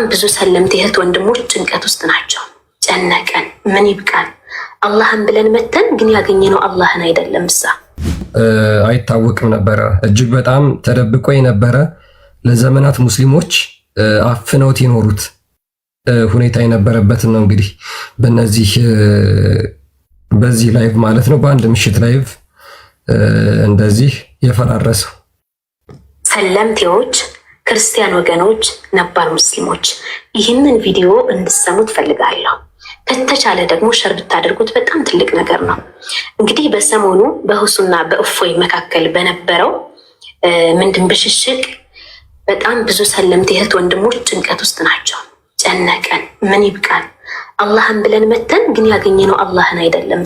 በጣም ብዙ ሰለምት እህት ወንድሞች ጭንቀት ውስጥ ናቸው። ጨነቀን፣ ምን ይብቃን፣ አላህን ብለን መተን ግን ያገኘነው አላህን አይደለም። አይታወቅም ነበረ። እጅግ በጣም ተደብቆ የነበረ ለዘመናት ሙስሊሞች አፍነውት የኖሩት ሁኔታ የነበረበትን ነው እንግዲህ በዚህ ላይቭ ማለት ነው፣ በአንድ ምሽት ላይቭ እንደዚህ የፈራረሰው። ሰለምቴዎች ክርስቲያን ወገኖች፣ ነባር ሙስሊሞች ይህንን ቪዲዮ እንድሰሙት ፈልጋለሁ። ከተቻለ ደግሞ ሸር ብታደርጉት በጣም ትልቅ ነገር ነው። እንግዲህ በሰሞኑ በሁሱና በእፎይ መካከል በነበረው ምንድን ብሽሽቅ በጣም ብዙ ሰለምቴ እህት ወንድሞች ጭንቀት ውስጥ ናቸው። ጨነቀን፣ ምን ይብቃን፣ አላህን ብለን መተን ግን ያገኘነው አላህን አይደለም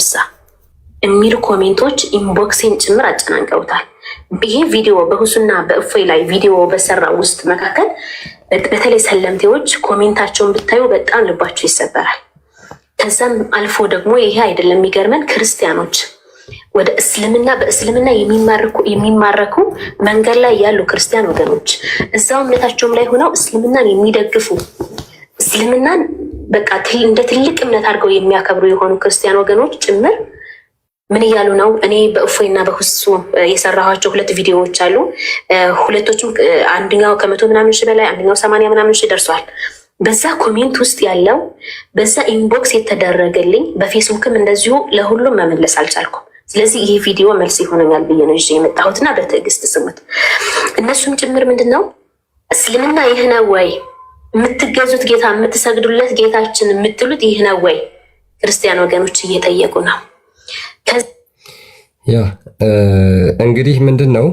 የሚሉ ኮሜንቶች ኢንቦክሴን ጭምር አጨናንቀውታል። ይሄ ቪዲዮ በሁሱና በእፎይ ላይ ቪዲዮ በሰራ ውስጥ መካከል በተለይ ሰለምቴዎች ኮሜንታቸውን ብታዩ በጣም ልባቸው ይሰበራል። ከዛም አልፎ ደግሞ ይሄ አይደለም የሚገርመን፣ ክርስቲያኖች ወደ እስልምና በእስልምና የሚማረኩ መንገድ ላይ ያሉ ክርስቲያን ወገኖች እዛው እምነታቸውም ላይ ሆነው እስልምናን የሚደግፉ እስልምናን በቃ እንደ ትልቅ እምነት አድርገው የሚያከብሩ የሆኑ ክርስቲያን ወገኖች ጭምር ምን እያሉ ነው? እኔ በእፎይና በሁሱ የሰራኋቸው 2 ቪዲዮዎች አሉ። ሁለቶችም አንደኛው 100 ምናምን ሺህ በላይ አንደኛው 80 ምናምን ሺህ ደርሷል። በዛ ኮሜንት ውስጥ ያለው በዛ ኢንቦክስ የተደረገልኝ በፌስቡክም እንደዚሁ ለሁሉም መመለስ አልቻልኩም። ስለዚህ ይህ ቪዲዮ መልስ ይሆነኛል ብዬ ነው ይዤ የመጣሁትና በትዕግስት ስሙት። እነሱም ጭምር ምንድን ነው እስልምና ይህ ነው ወይ የምትገዙት ጌታ የምትሰግዱለት ጌታችን የምትሉት ይህ ነው ወይ? ክርስቲያን ወገኖች እየጠየቁ ነው። ያ እንግዲህ ምንድን ነው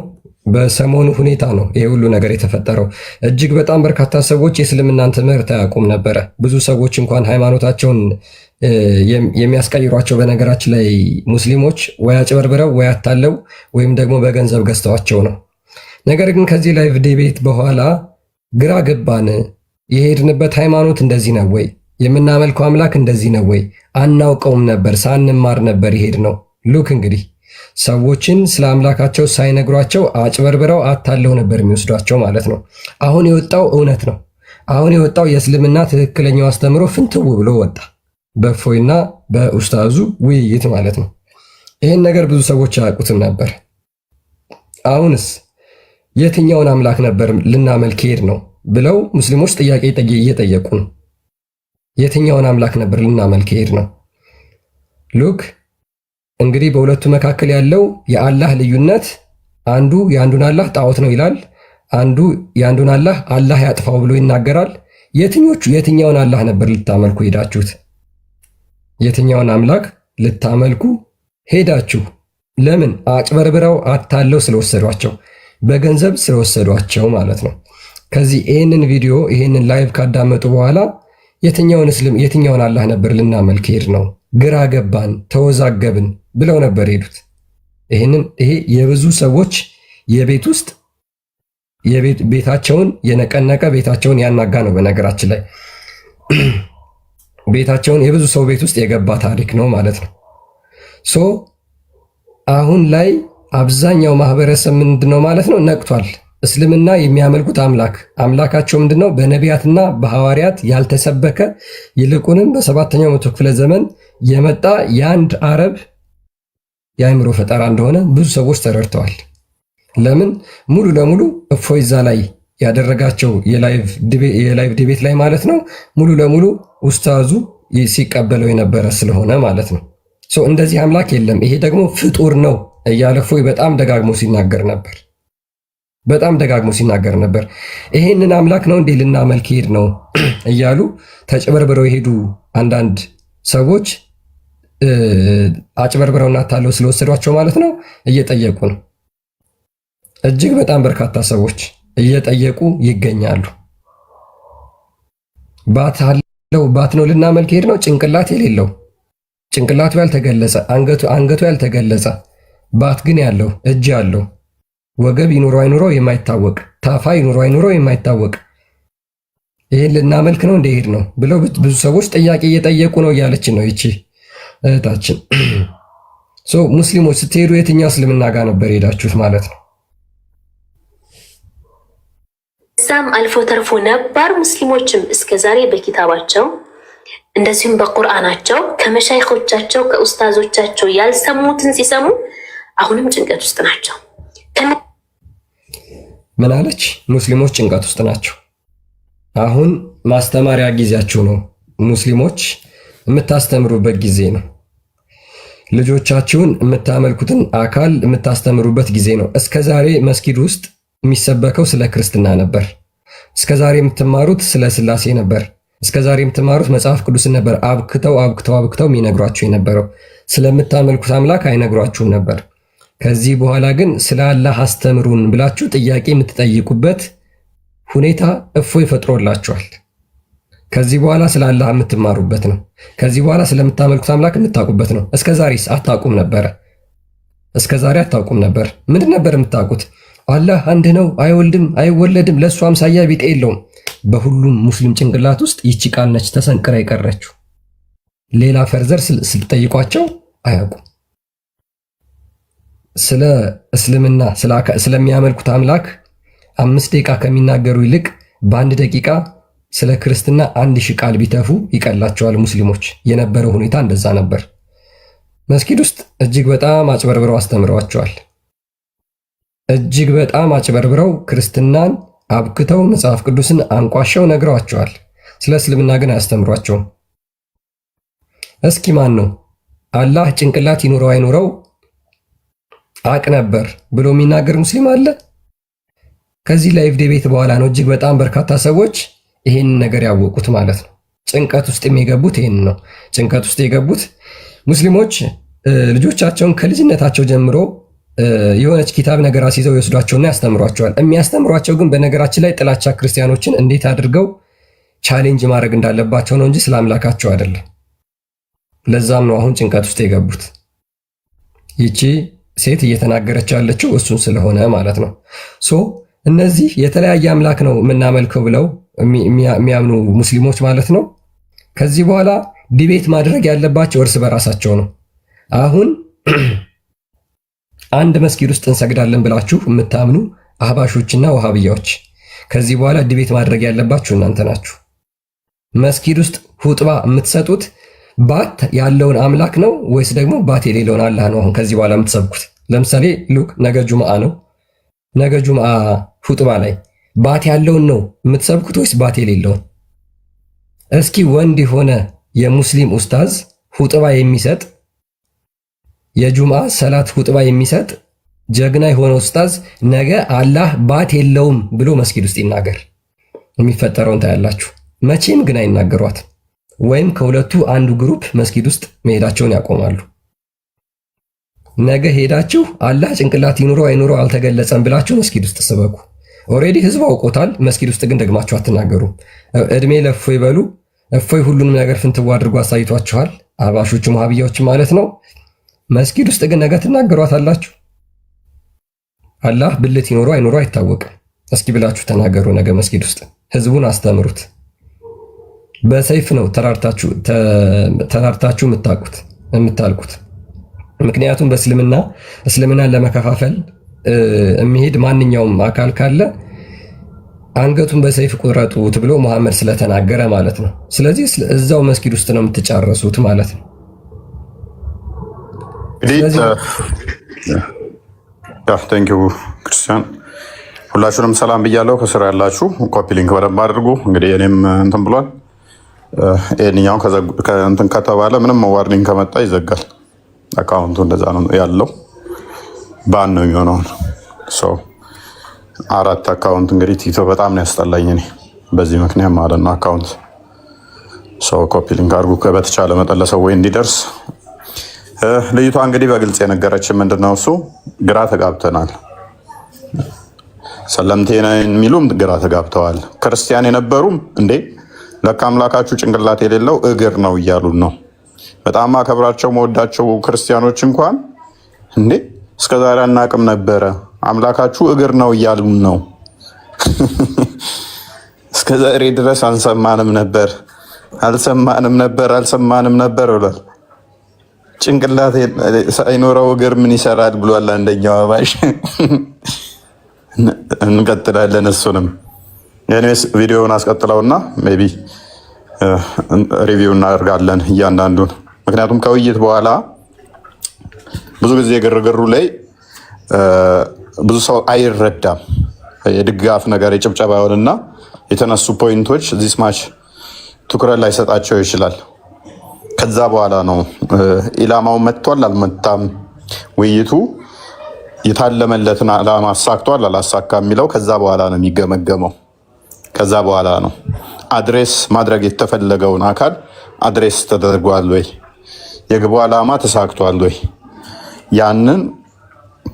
በሰሞኑ ሁኔታ ነው ይሄ ሁሉ ነገር የተፈጠረው። እጅግ በጣም በርካታ ሰዎች የእስልምናን ትምህርት አያውቁም ነበረ። ብዙ ሰዎች እንኳን ሃይማኖታቸውን የሚያስቀይሯቸው በነገራችን ላይ ሙስሊሞች ወይ አጭበርብረው ወይ አታለው ወይም ደግሞ በገንዘብ ገዝተዋቸው ነው። ነገር ግን ከዚህ ላይቭ ዲቤት በኋላ ግራ ገባን። የሄድንበት ሃይማኖት እንደዚህ ነው ወይ? የምናመልከው አምላክ እንደዚህ ነው ወይ? አናውቀውም ነበር፣ ሳንማር ነበር ይሄድ ነው። ሉክ እንግዲህ ሰዎችን ስለ አምላካቸው ሳይነግሯቸው አጭበርብረው አታለው ነበር የሚወስዷቸው ማለት ነው። አሁን የወጣው እውነት ነው። አሁን የወጣው የእስልምና ትክክለኛው አስተምሮ ፍንትው ብሎ ወጣ፣ በእፎይና በኡስታዙ ውይይት ማለት ነው። ይህን ነገር ብዙ ሰዎች አያውቁትም ነበር። አሁንስ የትኛውን አምላክ ነበር ልናመልክ ሄድ ነው ብለው ሙስሊሞች ጥያቄ እየጠየቁ ነው። የትኛውን አምላክ ነበር ልናመልክ ሄድ ነው? ሉክ እንግዲህ በሁለቱ መካከል ያለው የአላህ ልዩነት አንዱ የአንዱን አላህ ጣዖት ነው ይላል፣ አንዱ የአንዱን አላህ አላህ ያጥፋው ብሎ ይናገራል። የትኛውን አላህ ነበር ልታመልኩ ሄዳችሁት? የትኛውን አምላክ ልታመልኩ ሄዳችሁ? ለምን? አጭበርብረው አታለው ስለወሰዷቸው፣ በገንዘብ ስለወሰዷቸው ማለት ነው። ከዚህ ይህንን ቪዲዮ ይህንን ላይቭ ካዳመጡ በኋላ የትኛውን አላህ ነበር ልናመልክ ሄድ ነው? ግራ ገባን፣ ተወዛገብን ብለው ነበር ሄዱት። ይሄ የብዙ ሰዎች የቤት ውስጥ ቤታቸውን የነቀነቀ ቤታቸውን ያናጋ ነው። በነገራችን ላይ ቤታቸውን የብዙ ሰው ቤት ውስጥ የገባ ታሪክ ነው ማለት ነው። ሶ አሁን ላይ አብዛኛው ማህበረሰብ ምንድነው ማለት ነው ነቅቷል። እስልምና የሚያመልኩት አምላካቸው ምንድነው? በነቢያትና በሐዋርያት ያልተሰበከ ይልቁንም በ7ኛው መቶ ክፍለ ዘመን የመጣ የአንድ አረብ የአእምሮ ፈጠራ እንደሆነ ብዙ ሰዎች ተረድተዋል። ለምን? ሙሉ ለሙሉ እፎይዛ ላይ ያደረጋቸው የላይቭ ዲቤት ላይ ማለት ነው ሙሉ ለሙሉ ኡስታዙ ሲቀበለው የነበረ ስለሆነ ማለት ነው። እንደዚህ አምላክ የለም፣ ይሄ ደግሞ ፍጡር ነው እያለ እፎይ በጣም ደጋግሞ ሲናገር ነበር። ይሄንን አምላክ ነው እንዴ ልናመልክ ሄድ ነው እያሉ ተጭበርብረው የሄዱ አንዳንድ ሰዎች አጭበርብረውና ታለው ስለወሰዷቸው ማለት ነው እየጠየቁ ነው። እጅግ በጣም በርካታ ሰዎች እየጠየቁ ይገኛሉ። ባት ነው ልናመልክ ሄድ ነው፣ ጭንቅላት የሌለው ጭንቅላቱ ያልተገለጸ አንገቱ ያልተገለጸ ባት ግን ያለው እጅ ያለው ወገብ ይኑሮ አይኑሮ የማይታወቅ ታፋ ይኑሮ አይኑሮ የማይታወቅ ይሄን ልናመልክ ነው እንደሄድ ነው ብለው ብዙ ሰዎች ጥያቄ እየጠየቁ ነው እያለችን ነው ይቺ እህታችን። ሙስሊሞች ስትሄዱ የትኛው እስልምና ጋር ነበር ሄዳችሁት ማለት ነው? ከዛም አልፎ ተርፎ ነባር ሙስሊሞችም እስከዛሬ በኪታባቸው እንደዚሁም በቁርአናቸው ከመሻይኾቻቸው ከኡስታዞቻቸው ያልሰሙትን ሲሰሙ አሁንም ጭንቀት ውስጥ ናቸው። ምን አለች? ሙስሊሞች ጭንቀት ውስጥ ናቸው። አሁን ማስተማሪያ ጊዜያችሁ ነው። ሙስሊሞች የምታስተምሩበት ጊዜ ነው። ልጆቻችሁን የምታመልኩትን አካል የምታስተምሩበት ጊዜ ነው። እስከዛሬ መስጊድ ውስጥ የሚሰበከው ስለ ክርስትና ነበር። እስከዛሬ የምትማሩት ስለ ስላሴ ነበር። እስከዛሬ የምትማሩት መጽሐፍ ቅዱስን ነበር። አብክተው የሚነግሯችሁ የነበረው ስለምታመልኩት አምላክ አይነግሯችሁም ነበር። ከዚህ በኋላ ግን ስለ አላህ አስተምሩን ብላችሁ ጥያቄ የምትጠይቁበት ሁኔታ እፎይ ፈጥሮላችኋል። ከዚህ በኋላ ስለ አላህ የምትማሩበት ነው። ከዚህ በኋላ ስለምታመልኩት አምላክ የምታውቁበት ነው። እስከዛሬስ አታውቁም ነበረ። እስከዛሬ አታውቁም ነበር። ምንድን ነበር የምታውቁት? አላህ አንድ ነው፣ አይወልድም፣ አይወለድም፣ ለእሱ አምሳያ ቢጤ የለውም። በሁሉም ሙስሊም ጭንቅላት ውስጥ ይቺ ቃል ነች ተሰንቅራ የቀረችው። ሌላ ፈርዘር ስትጠይቋቸው አያውቁም። ስለ እስልምና ስለሚያመልኩት አምላክ 5 ደቂቃ ከሚናገሩ ይልቅ በአንድ ደቂቃ ስለ ክርስትና 1000 ቃል ቢተፉ ይቀላቸዋል። ሙስሊሞች የነበረው ሁኔታ እንደዛ ነበር። መስጊድ ውስጥ እጅግ በጣም አጭበርብረው አስተምረዋቸዋል። እጅግ በጣም አጭበርብረው ክርስትናን አብክተው መጽሐፍ ቅዱስን አንቋሸው ነግረዋቸዋል። ስለ እስልምና ግን አያስተምሯቸውም። እስኪ ማን ነው አላህ ጭንቅላት ይኑረው አይኑረው አቅ ነበር ብሎ የሚናገር ሙስሊም አለ? ከዚህ ላይቭ ዴቤት በኋላ ነው እጅግ በጣም በርካታ ሰዎች ይሄንን ነገር ያወቁት ማለት ነው። ጭንቀት ውስጥ የገቡት ይሄን ነው። ጭንቀት ውስጥ የገቡት ሙስሊሞች ልጆቻቸውን ከልጅነታቸው ጀምሮ የሆነች ኪታብ ነገር አስይዘው ይወስዷቸውና ያስተምሯቸዋል። የሚያስተምሯቸው ግን በነገራችን ላይ ጥላቻ ክርስቲያኖችን እንዴት አድርገው ቻሌንጅ ማድረግ እንዳለባቸው ነው እንጂ ስለ አምላካቸው አይደለም። ለዛም ነው አሁን ጭንቀት ውስጥ የገቡት። ይቺ ሴት እየተናገረች ያለችው እሱን ስለሆነ ማለት ነው። ሶ እነዚህ የተለያየ አምላክ ነው የምናመልከው ብለው የሚያምኑ ሙስሊሞች ማለት ነው ከዚህ በኋላ ዲቤት ማድረግ ያለባቸው እርስ በራሳቸው ነው። አሁን አንድ መስጊድ ውስጥ እንሰግዳለን ብላችሁ የምታምኑ አህባሾችና ወሃብያዎች ከዚህ በኋላ ዲቤት ማድረግ ያለባችሁ እናንተ ናችሁ። መስጊድ ውስጥ ሁጥባ የምትሰጡት ባት ያለውን አምላክ ነው ወይስ ደግሞ ባት የሌለውን አላህ ነው? አሁን ከዚህ በኋላ የምትሰብኩት ለምሳሌ ሉክ ነገ ጁምዓ ነው። ነገ ጁምዓ ሁጥባ ላይ ባት ያለውን ነው የምትሰብኩት ወይስ ባት የሌለውን? እስኪ ወንድ የሆነ የሙስሊም ኡስታዝ ሁጥባ የሚሰጥ የጁምዓ ሰላት ሁጥባ የሚሰጥ ጀግና የሆነ ኡስታዝ ነገ አላህ ባት የለውም ብሎ መስጊድ ውስጥ ይናገር። የሚፈጠረውን ታያላችሁ። መቼም ግን አይናገሯት ወይም ከሁለቱ አንዱ ግሩፕ መስጊድ ውስጥ መሄዳቸውን ያቆማሉ። ነገ ሄዳችሁ አላህ ጭንቅላት ይኑረው አይኑረው አልተገለጸም ብላችሁ መስጊድ ውስጥ ስበኩ። ኦሬዲ ህዝብ አውቆታል። መስጊድ ውስጥ ግን ደግማችሁ አትናገሩ። እድሜ ለእፎይ በሉ። እፎይ ሁሉንም ነገር ፍንትዋ አድርጎ አሳይቷችኋል። አህባሾቹም ወሃቢያዎችም ማለት ነው። መስጊድ ውስጥ ግን ነገ ትናገሯታላችሁ። አላህ ብልት ይኑረው አይኑረው አይታወቅም እስኪ ብላችሁ ተናገሩ። ነገ መስጊድ ውስጥ ህዝቡን አስተምሩት። በሰይፍ ነው ተራርታችሁ የምታልቁት። ምክንያቱም እስልምናን ለመከፋፈል የሚሄድ ማንኛውም አካል ካለ አንገቱን በሰይፍ ቁረጡት ብሎ መሐመድ ስለተናገረ ማለት ነው። ስለዚህ እዛው መስጊድ ውስጥ ነው የምትጫረሱት ማለት ነው። ቴንኪው ክርስቲያን፣ ሁላችሁንም ሰላም ብያለሁ። ከስራ ያላችሁ ኮፒ ሊንክ በደንብ አድርጉ። እንግዲህ እኔም እንትን ብሏል። ይህንኛው እንትን ከተባለ ምንም ዋርኒንግ ከመጣ ይዘጋል አካውንቱ። እንደዛ ነው ያለው። ባን ነው የሚሆነው። 4 አካውንት እንግዲህ ቲቶ በጣም ነው ያስጠላኝ እኔ በዚህ ምክንያት ማለት ነው። አካውንት ኮፒ ሊንክ አድርጉ በተቻለ መጠን ለሰው እንዲደርስ። ልጅቷ እንግዲህ በግልጽ የነገረችን ምንድነው እሱ ግራ ተጋብተናል። ሰለምቴ የሚሉም ግራ ተጋብተዋል። ክርስቲያን የነበሩም እንዴ ለካ አምላካችሁ ጭንቅላት የሌለው እግር ነው እያሉን ነው። በጣም አከብራቸው መወዳቸው ክርስቲያኖች እንኳን እንዴ እስከዛሬ አናቅም ነበረ አምላካችሁ እግር ነው እያሉን ነው። እስከዛሬ ድረስ አልሰማንም ነበር ብሏል። ጭንቅላት ሳይኖረው እግር ምን ይሰራል ብሏል አንደኛው አባሽ። እንቀጥላለን። እሱንም የኔስ ቪዲዮውን አስቀጥለውና ሜይ ቢ ሪቪው እናደርጋለን እያንዳንዱን። ምክንያቱም ከውይይት በኋላ ብዙ ጊዜ ግርግሩ ላይ ብዙ ሰው አይረዳም። የድጋፍ ነገር የጭብጨባ ይሆንና የተነሱ ፖይንቶች እዚህ ማች ትኩረት ላይ ሰጣቸው ይችላል። ከዛ በኋላ ነው ኢላማው መጥቷል አልመጣም፣ ውይይቱ የታለመለትን ዓላማ አሳክቷል አላሳካም የሚለው ከዛ በኋላ ነው የሚገመገመው። ከዛ በኋላ ነው አድሬስ ማድረግ የተፈለገውን አካል አድሬስ ተደርጓል ወይ፣ የግቡ ዓላማ ተሳክቷል ወይ፣ ያንን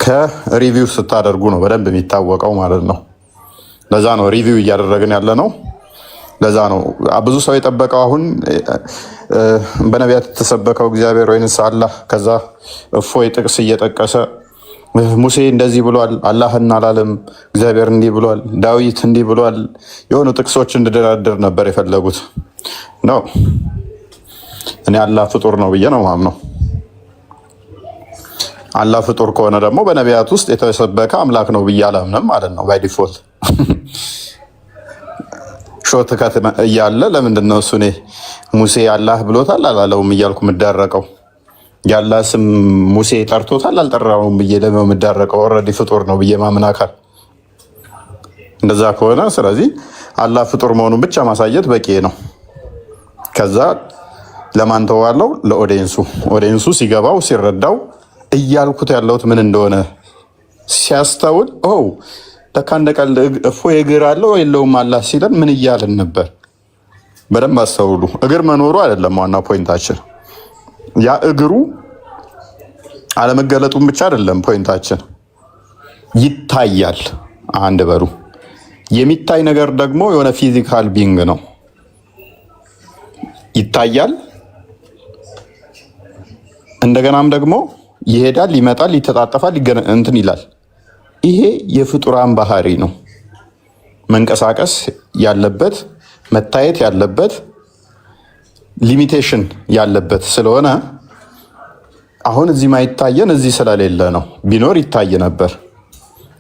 ከሪቪው ስታደርጉ ነው በደንብ የሚታወቀው ማለት ነው። ለዛ ነው ሪቪው እያደረግን ያለ ነው። ለዛ ነው ብዙ ሰው የጠበቀው አሁን በነቢያት የተሰበከው እግዚአብሔር ወይንስ አላህ። ከዛ እፎይ ጥቅስ እየጠቀሰ ሙሴ እንደዚህ ብሏል፣ አላህን አላለም፣ እግዚአብሔር እንዲህ ብሏል፣ ዳዊት እንዲህ ብሏል፣ የሆኑ ጥቅሶች እንድደራደር ነበር የፈለጉት ነው። እኔ አላህ ፍጡር ነው ብዬ ነው ማምነው። አላህ ፍጡር ከሆነ ደግሞ በነቢያት ውስጥ የተሰበከ አምላክ ነው ብዬ አላምንም ማለት ነው። ባይ ዲፎልት ሾርትከት እያለ ለምንድን ነው እሱ እኔ ሙሴ አላህ ብሎታል አላለውም እያልኩ የምዳረቀው? ያላህ ስም ሙሴ ጠርቶታል አልጠራውም ብዬ ለምን የምዳረቀው? ኦልሬዲ ፍጡር ነው ብዬ ማምን አካል እንደዛ ከሆነ ስለዚህ አላህ ፍጡር መሆኑን ብቻ ማሳየት በቂ ነው። ከዛ ለማን ተዋለው? ለኦዲየንሱ ሲገባው ሲረዳው እያልኩት ያለሁት ምን እንደሆነ ሲያስተውል ለካ እንደ ቀልድ እፎይ እግር አለው የለውም አላህ ሲለን ምን እያልን ነበር? በደንብ አስተውሉ። እግር መኖሩ አይደለም ዋና ፖይንታችን። ያ እግሩ አለመገለጡም ብቻ አይደለም ፖይንታችን። ይታያል። አንድ በሩ የሚታይ ነገር ደግሞ የሆነ ፊዚካል ቢንግ ነው። ይታያል። እንደገናም ደግሞ ይሄዳል፣ ይመጣል፣ ይተጣጠፋል፣ እንትን ይላል። ይሄ የፍጡራን ባህሪ ነው። መንቀሳቀስ ያለበት መታየት ያለበት ሊሚቴሽን ያለበት ስለሆነ አሁን እዚህ ማይታየን እዚህ ስለሌለ ነው። ቢኖር ይታይ ነበር።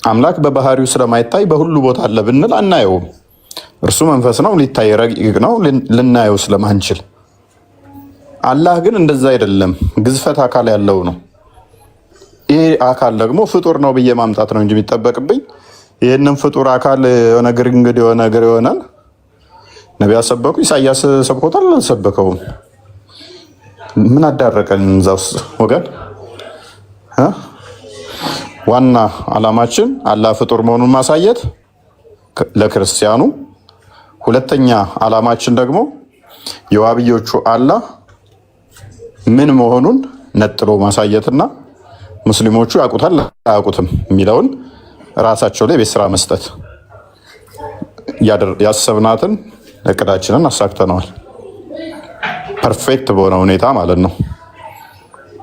አምላክ በባህሪው ስለማይታይ በሁሉ ቦታ አለ ብንል አናየውም። እርሱ መንፈስ ነው፣ ሊታይ ረቂቅ ነው፣ ልናየው ስለማንችል። አላህ ግን እንደዛ አይደለም፣ ግዝፈት አካል ያለው ነው። ይሄ አካል ደግሞ ፍጡር ነው ብዬ ማምጣት ነው እንጂ የሚጠበቅብኝ ይህንን ፍጡር አካል የሆነ ግርንግድ የሆነ እግር የሆነ ነቢያት ሰበኩ፣ ኢሳያስ ሰብኮታል አልሰበከውም? ምን አዳረቀን እዛ ውስጥ ወገን? ዋና ዓላማችን አላህ ፍጡር መሆኑን ማሳየት ለክርስቲያኑ፣ ሁለተኛ ዓላማችን ደግሞ የዋብዮቹ አላህ ምን መሆኑን ነጥሎ ማሳየትና ሙስሊሞቹ ያውቁታል አያውቁትም የሚለውን ራሳቸው ላይ ቤት ስራ መስጠት። ያሰብናትን እቅዳችንን አሳክተነዋል። ፐርፌክት በሆነ ሁኔታ ማለት ነው።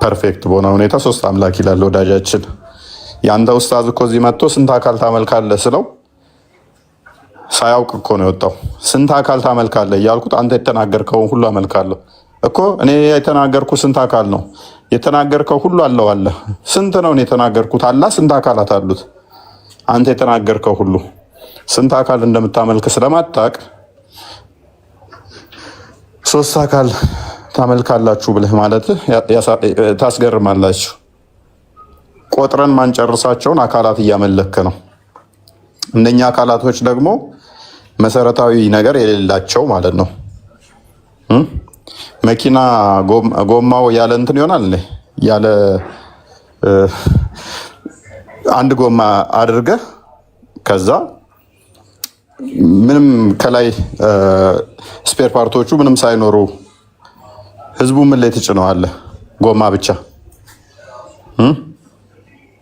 ፐርፌክት በሆነ ሁኔታ ሶስት አምላክ ይላል ወዳጃችን። የአንተ ኡስታዝ እኮ እዚህ መጥቶ ስንት አካል ታመልካለህ ስለው ሳያውቅ እኮ ነው የወጣው። ስንት አካል ታመልካለህ እያልኩት አንተ የተናገርከውን ሁሉ አመልካለሁ እኮ። እኔ የተናገርኩ ስንት አካል ነው? የተናገርከው ሁሉ አለው አለ። ስንት ነው የተናገርኩት? አላህ ስንት አካላት አሉት? አንተ የተናገርከው ሁሉ ስንት አካል እንደምታመልክ ስለማታቅ ሶስት አካል ታመልካላችሁ ብለህ ማለት ታስገርማላችሁ። ቆጥረን ማንጨርሳቸውን አካላት እያመለክ ነው። እነኛ አካላቶች ደግሞ መሰረታዊ ነገር የሌላቸው ማለት ነው። መኪና ጎማው ያለ እንትን ይሆናል ያለ አንድ ጎማ አድርገህ ከዛ ምንም ከላይ ስፔር ፓርቶቹ ምንም ሳይኖሩ ህዝቡ ምን ላይ ትጭነዋለህ? ጎማ ብቻ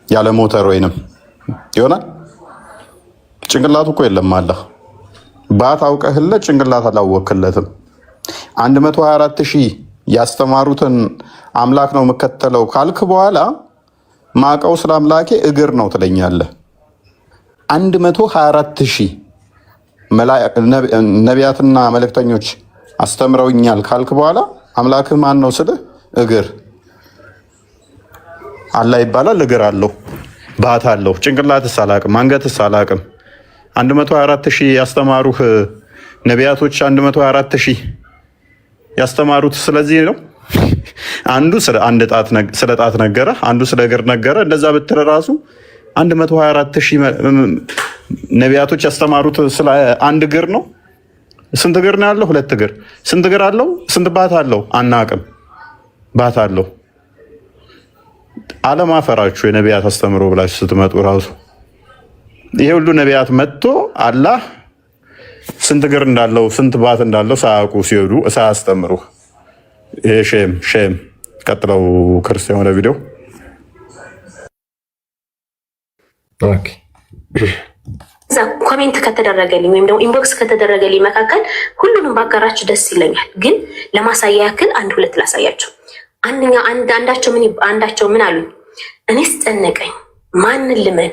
ያለ ሞተር ወይንም ይሆናል። ጭንቅላቱ እኮ የለም አለ ባታውቀህለት ጭንቅላት አላወክለትም። 124,000 ያስተማሩትን አምላክ ነው የምከተለው ካልክ በኋላ ማቀው ስለ አምላኬ እግር ነው ትለኛለህ። 124,000 ነቢያትና መልእክተኞች አስተምረውኛል ካልክ በኋላ አምላክህ ማን ነው ስልህ እግር አላህ ይባላል። እግር አለው፣ ባት አለው። ጭንቅላትስ አላቅም፣ አንገትስ አላቅም። 124,000 ያስተማሩህ ነቢያቶች 124,000 ያስተማሩት ስለዚህ ነው። አንዱ ስለ ጣት ነገረ፣ አንዱ ስለ እግር ነገረ። እንደዛ ብትል ራሱ 124,000 ነቢያቶች ያስተማሩት ስለ አንድ እግር ነው። ስንት እግር ነው ያለው? 2 እግር። ስንት እግር አለው? ስንት ባት አለው? አናቅም። ባት አለው። አለማፈራችሁ የነቢያት አስተምሮ ብላችሁ ስትመጡ ራሱ ይሄ ሁሉ ነቢያት መጥቶ አላህ ስንት እግር እንዳለው ስንት ባት እንዳለው ሳያውቁ ሲሄዱ ሳያስተምሩ፣ ይሄ ሼም። ቀጥለው ክርስቲያን ወደ ቪዲዮ እዛ ኮሜንት ከተደረገልኝ ወይም ደግሞ ኢንቦክስ ከተደረገልኝ መካከል ሁሉንም ባጋራችሁ ደስ ይለኛል። ግን ለማሳያ ያክል 1-2 ላሳያችሁ። አንዳቸው ምን አሉ? እኔስ ጨነቀኝ ማንን ልመን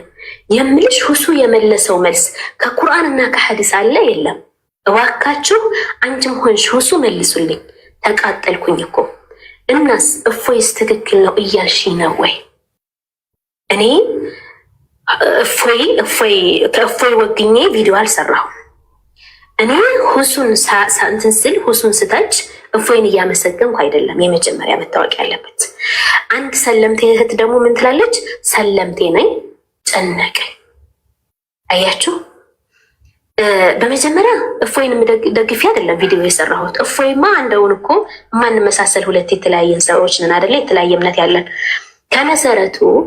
የምልሽ ሁሱ የመለሰው መልስ ከቁርአንና ከሐዲስ አለ የለም? እባካችሁ አንቺም ሆንሽ ሁሱ መልሱልኝ። ተቃጠልኩኝ እኮ። እናስ እፎይስ ትክክል ነው እያልሽ ነው ወይ? እኔ ከእፎይ ወግኜ ቪዲዮ አልሰራሁም። እኔ ሁሱን እንትን ስል ሁሱን ስተች እፎይን እያመሰገንኩ አይደለም። የመጀመሪያ መታወቅ ያለበት። አንድ ሰለምቴ እህት ደግሞ ምን ትላለች? ሰለምቴ ነኝ ጨነቀኝ። አያችሁ፣ በመጀመሪያ እፎይን ደግፌ አይደለም ቪዲዮ የሰራሁት። እፎይማ እንደውን እኮ ማንመሳሰል ሁለት የተለያየን ሰዎች ነን አይደለ? የተለያየ እምነት ያለን።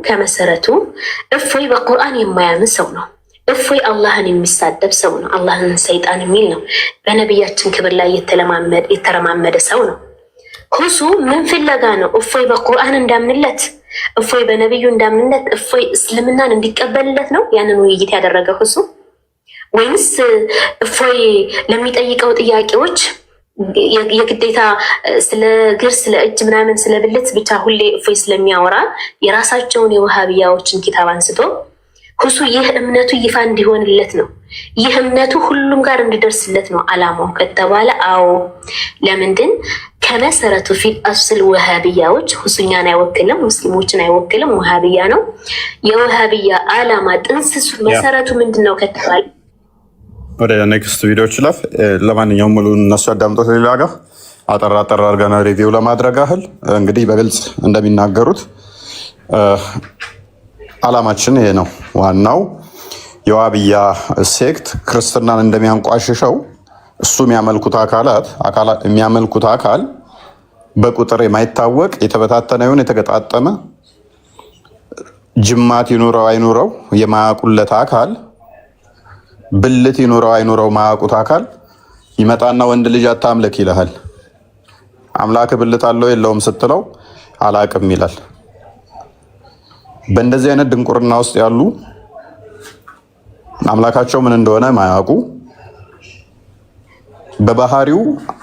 ከመሰረቱ እፎይ በቁርአን የማያምን ሰው ነው። እፎይ አላህን የሚሳደብ ሰው ነው። አላህን ሰይጣን የሚል ነው። በነቢያችን ክብር ላይ የተረማመደ ሰው ነው። ሁሱ ምን ፍለጋ ነው? እፎይ በቁርአን እንዳምንለት፣ እፎይ በነቢዩ እንዳምንለት፣ እፎይ እስልምናን እንዲቀበልለት ነው ያንን ውይይት ያደረገ ሁሱ? ወይንስ እፎይ ለሚጠይቀው ጥያቄዎች የግዴታ ስለ እግር፣ ስለ እጅ ምናምን ስለ ብልት ብቻ ሁሌ እፎይ ስለሚያወራ የራሳቸውን የውሃብያዎችን ኪታብ አንስቶ ሁሱ ይህ እምነቱ ይፋ እንዲሆንለት ነው፣ ይህ እምነቱ ሁሉም ጋር እንዲደርስለት ነው አላማው ከተባለ፣ አዎ ለምንድን ከመሰረቱ ፊት አስል ውሃብያዎች ሁሱኛን አይወክልም፣ ሙስሊሞችን አይወክልም፣ ውሃብያ ነው። የውሃብያ አላማ ጥንስሱ መሰረቱ ምንድን ነው ከተባለ ወደ ኔክስት ቪዲዮች ላፍ። ለማንኛውም ሙሉ እነሱ ያዳምጦት ሌላ ጋር አጠራ አድርገን ሪቪው ለማድረግ ያህል እንግዲህ በግልጽ እንደሚናገሩት አላማችን ይሄ ነው። ዋናው የዋብያ ሴክት ክርስትናን እንደሚያንቋሽሸው እሱ የሚያመልኩት አካል በቁጥር የማይታወቅ የተበታተነ ይሁን የተገጣጠመ ጅማት ይኑረው አይኑረው የማያውቁለት አካል፣ ብልት ይኑረው አይኑረው ማያውቁት አካል ይመጣና ወንድ ልጅ አታምልክ ይልሃል። አምላክ ብልት አለው የለውም ስትለው አላቅም ይላል። በእንደዚህ አይነት ድንቁርና ውስጥ ያሉ አምላካቸው ምን እንደሆነ ማያውቁ፣ በባህሪው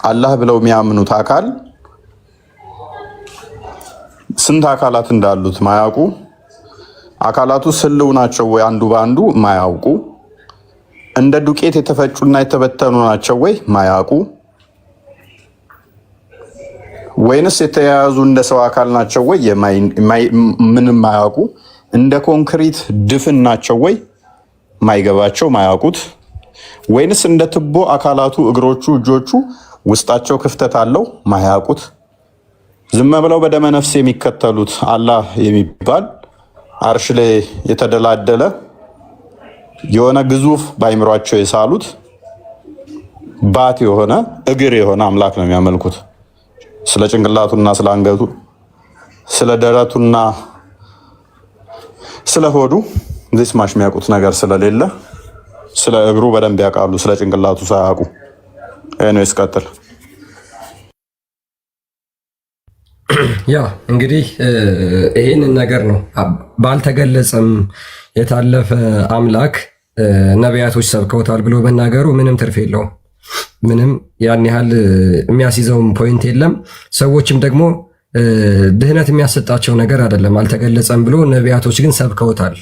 አላህ ብለው የሚያምኑት አካል ስንት አካላት እንዳሉት ማያውቁ፣ አካላቱ ስልው ናቸው ወይ አንዱ በአንዱ ማያውቁ፣ እንደ ዱቄት የተፈጩና የተበተኑ ናቸው ወይ ማያውቁ፣ ወይንስ የተያያዙ እንደ ሰው አካል ናቸው ወይ ምንም ማያውቁ፣ እንደ ኮንክሪት ድፍን ናቸው ወይ ማይገባቸው ማያውቁት፣ ወይንስ እንደ ትቦ አካላቱ እግሮቹ፣ እጆቹ ውስጣቸው ክፍተት አለው ማያውቁት፣ ዝም ብለው በደመ ነፍስ የሚከተሉት አላህ የሚባል አርሽ ላይ የተደላደለ የሆነ ግዙፍ በአይምሯቸው የሳሉት ባት የሆነ እግር የሆነ አምላክ ነው የሚያመልኩት። ስለ ጭንቅላቱና ስለ አንገቱ፣ ስለ ደረቱና ስለ ሆዱ ዚስማሽ የሚያውቁት ነገር ስለሌለ ስለ እግሩ በደንብ ያውቃሉ፣ ስለ ጭንቅላቱ ሳያውቁ። ነው ይስቀጥል። ያ እንግዲህ ይህንን ነገር ነው ባልተገለጸም የታለፈ አምላክ ነቢያቶች ሰብከውታል ብሎ መናገሩ ምንም ትርፍ የለውም። ምንም ያን ያህል የሚያስይዘውም ፖይንት የለም። ሰዎችም ደግሞ ድህነት የሚያሰጣቸው ነገር አይደለም። አልተገለጸም ብሎ ነቢያቶች ግን ሰብከውታል።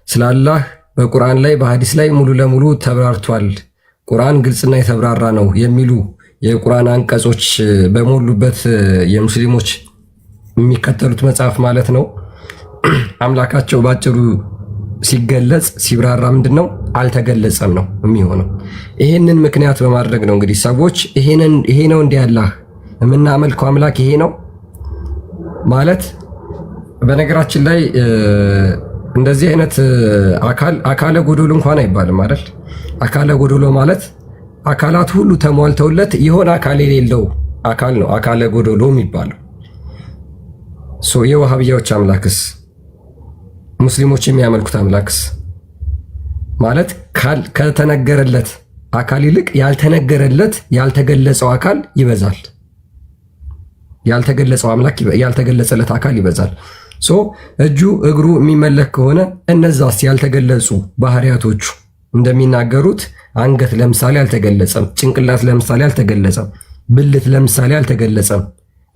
ስለ አላህ በቁርአን ላይ በሐዲስ ላይ ሙሉ ለሙሉ ተብራርቷል። ቁርአን ግልጽና የተብራራ ነው የሚሉ የቁርአን አንቀጾች በሞሉበት የሙስሊሞች የሚከተሉት መጽሐፍ ማለት ነው። አምላካቸው ባጭሩ ሲገለጽ ሲብራራ ምንድነው አልተገለጸም ነው የሚሆነው። ይሄንን ምክንያት በማድረግ ነው እንግዲህ ሰዎች ይሄ ነው እንዲህ አላህ የምናመልከው አምላክ ይሄ ነው ማለት። በነገራችን ላይ እንደዚህ አይነት አካለ ጎዶሎ እንኳን አይባልም አይደል? አካለ ጎዶሎ ማለት አካላት ሁሉ ተሟልተውለት የሆነ አካል የሌለው አካል ነው አካለ ጎዶሎ የሚባለው። የዋሃብያዎች አምላክስ ሙስሊሞች የሚያመልኩት አምላክስ ማለት ከተነገረለት አካል ይልቅ ያልተነገረለት ያልተገለጸው አካል ይበዛል። ያልተገለጸው አምላክ ያልተገለጸለት አካል ይበዛል። እጁ እግሩ የሚመለክ ከሆነ እነዛስ ያልተገለጹ ባህሪያቶቹ እንደሚናገሩት አንገት ለምሳሌ አልተገለጸም፣ ጭንቅላት ለምሳሌ አልተገለጸም፣ ብልት ለምሳሌ አልተገለጸም።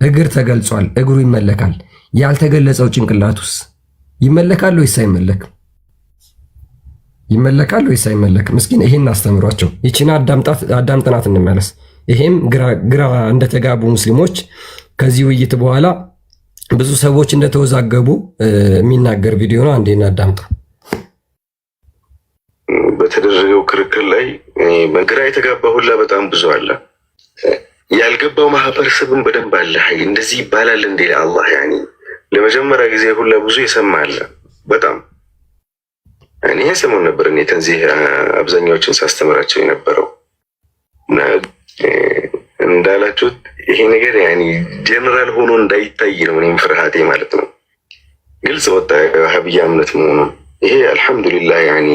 እግር ተገልጿል፣ እግሩ ይመለካል። ያልተገለጸው ጭንቅላቱስ ይመለካል ወይስ አይመለክም? ይመለካል ወይስ አይመለክም? እስኪ ይሄን አስተምሯቸው። ይቺን አዳምጠናት እንመለስ። ይሄም ግራ እንደተጋቡ ሙስሊሞች ከዚህ ውይይት በኋላ ብዙ ሰዎች እንደተወዛገቡ የሚናገር ቪዲዮ ነው። አንዴ እናዳምጠው። በተደረገው ክርክር ላይ በግራ የተጋባ ሁላ በጣም ብዙ አለ። ያልገባው ማህበረሰብን በደንብ አለ። እንደዚህ ይባላል እንዴ አላህ ያኒ ለመጀመሪያ ጊዜ ሁላ ብዙ የሰማ አለ። በጣም እኔ ሰሞን ነበር እኔ ተንዚህ አብዛኛዎችን ሳስተምራቸው የነበረው እና እንዳላችሁት ይሄ ነገር ያኒ ጀነራል ሆኖ እንዳይታይ ነው እኔም ፍርሃቴ ማለት ነው። ግልጽ ወጣ የዋሃብያ እምነት መሆኑ። ይሄ አልሐምዱሊላህ ያኒ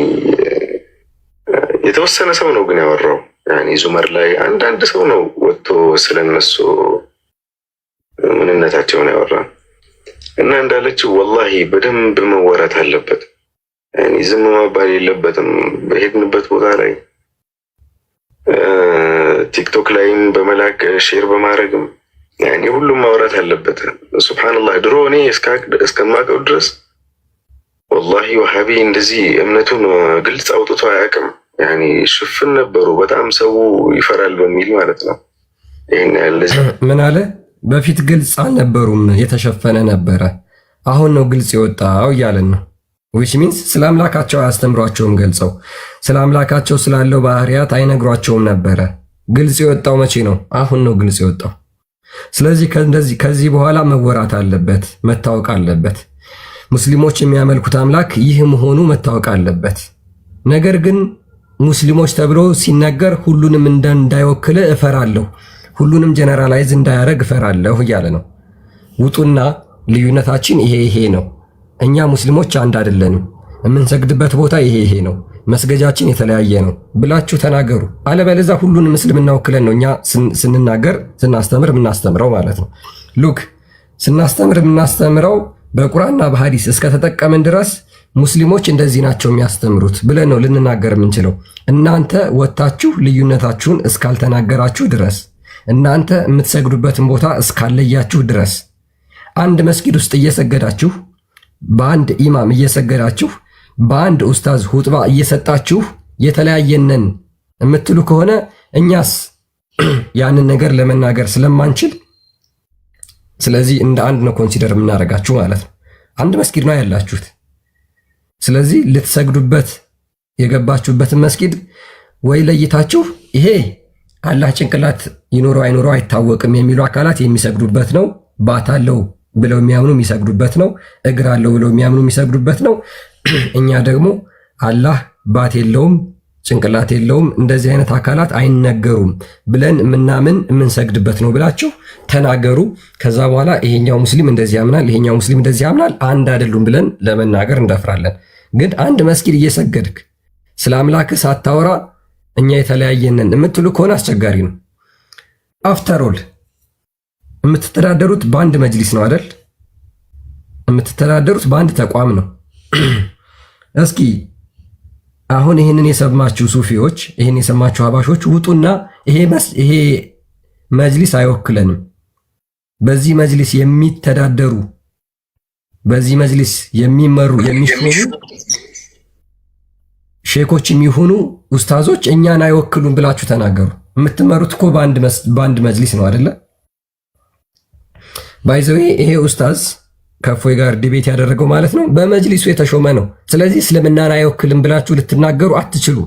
የተወሰነ ሰው ነው ግን ያወራው ያኒ ዙመር ላይ አንዳንድ ሰው ነው ወጥቶ ስለነሱ ምንነታቸውን ያወራ እና እንዳለችው ወላሂ በደንብ መወራት አለበት። ያኒ ዝም መባል የለበትም። በሄድንበት ቦታ ላይ ቲክቶክ ላይም በመላክ ሼር በማድረግም ያኒ ሁሉም ማውራት አለበት። ሱብሃንአላህ ድሮ እኔ እስከማውቀው ድረስ ወላሂ ወሃቢ እንደዚህ እምነቱን ግልጽ አውጥቶ አያውቅም። ያኒ ሽፍን ነበሩ፣ በጣም ሰው ይፈራል በሚል ማለት ነው። ይሄን ያለ ምን አለ በፊት ግልጽ አልነበሩም፣ የተሸፈነ ነበረ። አሁን ነው ግልጽ የወጣው እያለን ነው። which means ስለ አምላካቸው አያስተምሯቸውም። ገልጸው ስለ አምላካቸው ስላለው ባህሪያት አይነግሯቸውም ነበረ። ግልጽ የወጣው መቼ ነው? አሁን ነው ግልጽ የወጣው። ስለዚህ ከዚህ በኋላ መወራት አለበት፣ መታወቅ አለበት። ሙስሊሞች የሚያመልኩት አምላክ ይህ መሆኑ መታወቅ አለበት። ነገር ግን ሙስሊሞች ተብሎ ሲነገር ሁሉንም እንዳይወክል እፈራለሁ፣ ሁሉንም ጀነራላይዝ እንዳያደርግ እፈራለሁ እያለ ነው። ውጡና ልዩነታችን ይሄ ነው፣ እኛ ሙስሊሞች አንድ አይደለንም፣ የምንሰግድበት ቦታ ይሄ ነው፣ መስገጃችን የተለያየ ነው ብላችሁ ተናገሩ። አለበለዚያ ሁሉንም እስልምና ወክለን ነው እኛ ስንናገር ስናስተምር የምናስተምረው ማለት ነው። ሉክ ስናስተምር የምናስተምረው በቁርአንና በሐዲስ እስከተጠቀምን ድረስ ሙስሊሞች እንደዚህ ናቸው የሚያስተምሩት ብለን ነው ልንናገር የምንችለው። እናንተ ወታችሁ ልዩነታችሁን እስካልተናገራችሁ ድረስ፣ እናንተ የምትሰግዱበትን ቦታ እስካለያችሁ ድረስ፣ አንድ መስጊድ ውስጥ እየሰገዳችሁ በአንድ ኢማም እየሰገዳችሁ በአንድ ኡስታዝ ሁጥባ እየሰጣችሁ የተለያየነን የምትሉ ከሆነ እኛስ ያንን ነገር ለመናገር ስለማንችል ስለዚህ እንደ አንድ ነው ኮንሲደር የምናደርጋችሁ ማለት ነው። አንድ መስጊድ ነው ያላችሁት። ስለዚህ ልትሰግዱበት የገባችሁበትን መስጊድ ወይ ለይታችሁ ይሄ አላህ ጭንቅላት ይኖረው አይኖረው አይታወቅም የሚሉ አካላት የሚሰግዱበት ነው፣ ባት አለው ብለው የሚያምኑ የሚሰግዱበት ነው፣ እግር አለው ብለው የሚያምኑ የሚሰግዱበት ነው። እኛ ደግሞ አላህ ባት የለውም ጭንቅላት የለውም እንደዚህ አይነት አካላት አይነገሩም ብለን ምናምን የምንሰግድበት ነው ብላችሁ ተናገሩ። ከዛ በኋላ ይሄኛው ሙስሊም እንደዚህ ያምናል፣ ይሄኛው ሙስሊም እንደዚህ ያምናል፣ አንድ አይደሉም ብለን ለመናገር እንደፍራለን። ግን አንድ መስጊድ እየሰገድክ ስለ አምላክ ሳታወራ እኛ የተለያየንን የምትሉ ከሆነ አስቸጋሪ ነው። አፍተሮል የምትተዳደሩት በአንድ መጅሊስ ነው አይደል? የምትተዳደሩት በአንድ ተቋም ነው። እስኪ አሁን ይህንን የሰማችሁ ሱፊዎች፣ ይህን የሰማችሁ ሀባሾች ውጡና ይሄ መጅሊስ አይወክለንም፣ በዚህ መጅሊስ የሚተዳደሩ በዚህ መጅሊስ የሚመሩ የሚሾሙ ሼኮች የሚሆኑ ኡስታዞች እኛን አይወክሉም ብላችሁ ተናገሩ። የምትመሩት እኮ በአንድ መጅሊስ ነው አይደለ? ባይዘዌ ይሄ ኡስታዝ ከእፎይ ጋር ዲቤት ያደረገው ማለት ነው በመጅሊሱ የተሾመ ነው። ስለዚህ እስልምናን አይወክልም ብላችሁ ልትናገሩ አትችሉ።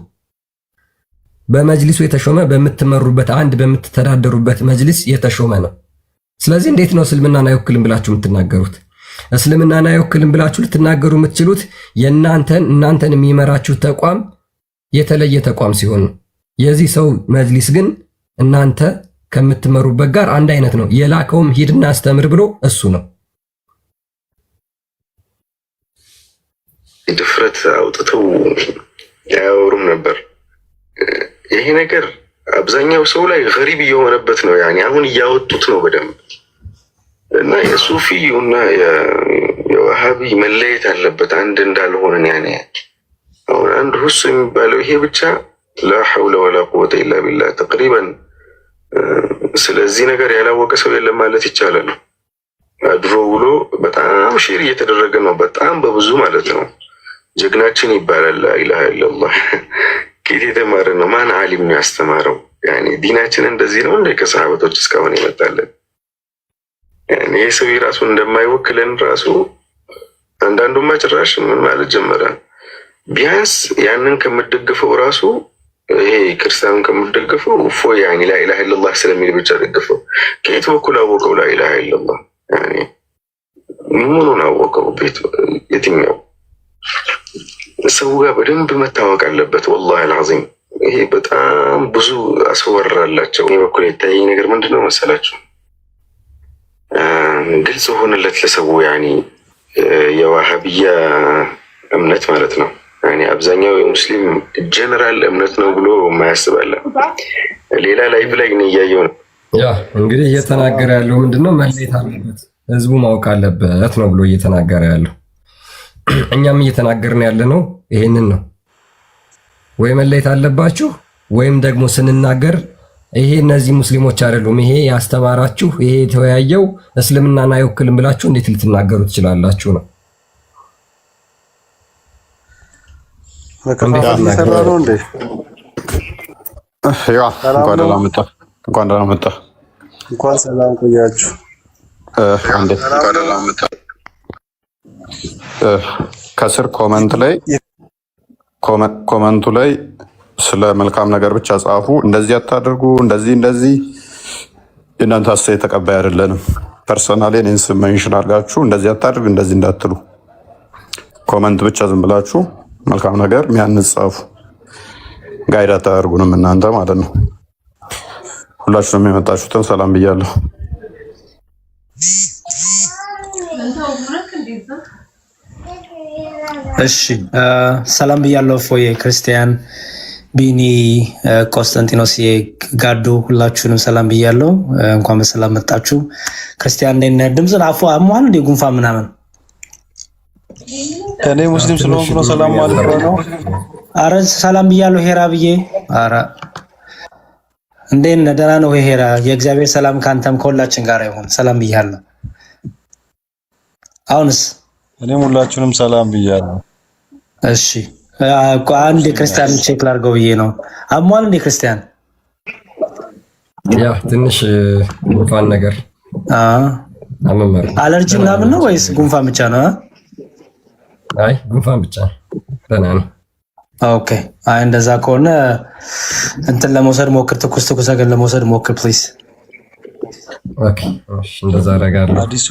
በመጅሊሱ የተሾመ በምትመሩበት አንድ በምትተዳደሩበት መጅሊስ የተሾመ ነው። ስለዚህ እንዴት ነው እስልምናን አይወክልም ብላችሁ የምትናገሩት? እስልምናን አይወክልም ብላችሁ ልትናገሩ የምትችሉት እናንተን የሚመራችሁ ተቋም የተለየ ተቋም ሲሆን ነው። የዚህ ሰው መጅሊስ ግን እናንተ ከምትመሩበት ጋር አንድ አይነት ነው። የላከውም ሂድና አስተምር ብሎ እሱ ነው። ድፍረት አውጥተው ያወሩም ነበር። ይሄ ነገር አብዛኛው ሰው ላይ ገሪብ እየሆነበት ነው። ያኔ አሁን እያወጡት ነው በደንብ እና የሱፊ እና የዋሃቢ መለየት አለበት አንድ እንዳልሆነን። ያኔ አሁን አንድ ሁሱ የሚባለው ይሄ ብቻ ላ ሐውለ ወላ ቁወተ ኢላ ቢላህ ተቅሪበን። ስለዚህ ነገር ያላወቀ ሰው የለም ማለት ይቻላል። ድሮ ውሎ በጣም ሼር እየተደረገ ነው፣ በጣም በብዙ ማለት ነው። ጀግናችን ይባላል። ላኢላሃ ኢለላህ ከየት የተማረ ነው? ማን ዓሊም ነው ያስተማረው? ያኔ ዲናችን እንደዚህ ነው እንደ ከሰሃበቶች እስካሁን ይመጣለን። ያኔ ይህ ሰው ራሱን እንደማይወክለን ራሱ አንዳንዱማ ጭራሽ ምን ማለት ጀመረ። ቢያንስ ያንን ከምደግፈው ራሱ ይሄ ክርስቲያኑን ከምደግፈው እፎይ ያኔ ላኢላሃ ኢለላህ ስለሚል ብቻ ደግፈው። ከየት በኩል አወቀው ላኢላሃ ኢለላህ? ያኔ ምኑን አወቀው? ቤት የትኛው ሰው ጋር በደንብ መታወቅ አለበት። ወላሂ አልዓዚም ይሄ በጣም ብዙ አስወራላቸው። እኔ በኩል የታየኝ ነገር ምንድነው መሰላችሁ? ግልጽ ሆነለት ለሰው ያኔ የዋሃብያ እምነት ማለት ነው። ያኔ አብዛኛው የሙስሊም ጀነራል እምነት ነው ብሎ የማያስባለ ሌላ ላይቭ ላይ ነው እያየው ነው። ያ እንግዲህ እየተናገረ ያለው ምንድነው? መለየት አለበት ህዝቡ ማወቅ አለበት ነው ብሎ እየተናገረ ያለው። እኛም እየተናገርን ያለ ነው ይሄንን ነው። ወይ መለየት አለባችሁ ወይም ደግሞ ስንናገር ይሄ እነዚህ ሙስሊሞች አይደሉም፣ ይሄ ያስተማራችሁ፣ ይሄ የተወያየው እስልምናን አይወክልም ብላችሁ እንዴት ልትናገሩ ትችላላችሁ ነው። እንኳን ሰላም ቆያችሁ። ከስር ኮመንቱ ላይ ስለ መልካም ነገር ብቻ ጻፉ። እንደዚህ አታድርጉ፣ እንደዚህ የእናንተ አስተያየት ተቀባይ አይደለንም። ፐርሰናሊ እኔን ስም ሜንሽን አድርጋችሁ እንደዚህ አታድርግ፣ እንደዚህ እንዳትሉ፣ ኮመንት ብቻ ዝም ብላችሁ መልካም ነገር ሚያንጽ ጻፉ። ጋይድ አታደርጉንም እናንተ ማለት ነው። ሁላችሁንም የመጣችሁትን ሰላም ብያለሁ። እሺ ሰላም ብያለሁ። ፎዬ ክርስቲያን፣ ቢኒ፣ ቆስጠንጢኖስ፣ ጋዱ ሁላችሁንም ሰላም ብያለሁ። እንኳን በሰላም መጣችሁ። ክርስቲያን እንዴት ነህ? ድምፅን አፉ አሟል እንደ ጉንፋን ምናምን። እኔ ሙስሊም ስለሆንኩ ነው ሰላም ማለት ነው። አረ ሰላም ብያለሁ ሄራ ብዬ። አረ እንዴት ነህ? ደህና ነው ሄራ? የእግዚአብሔር ሰላም ካንተም ከሁላችን ጋር ይሁን። ሰላም ብያለሁ። አሁንስ እኔም ሁላችሁንም ሰላም ብያለሁ። እሺ አንድ ክርስቲያን ቼክ ላድርገው ብዬ ነው። አሟል እንደ ክርስቲያን ያ ትንሽ ጉንፋን ነገር አመመር። አለርጂ ምናምን ነው ወይስ ጉንፋን ብቻ ነው? አይ ጉንፋን ብቻ ደህና ነው። ኦኬ አይ እንደዛ ከሆነ እንትን ለመውሰድ ሞክር፣ ትኩስ ነገር ለመውሰድ ሞክር ፕሊዝ። ኦኬ እሺ እንደዛ አደርጋለሁ። አዲሱ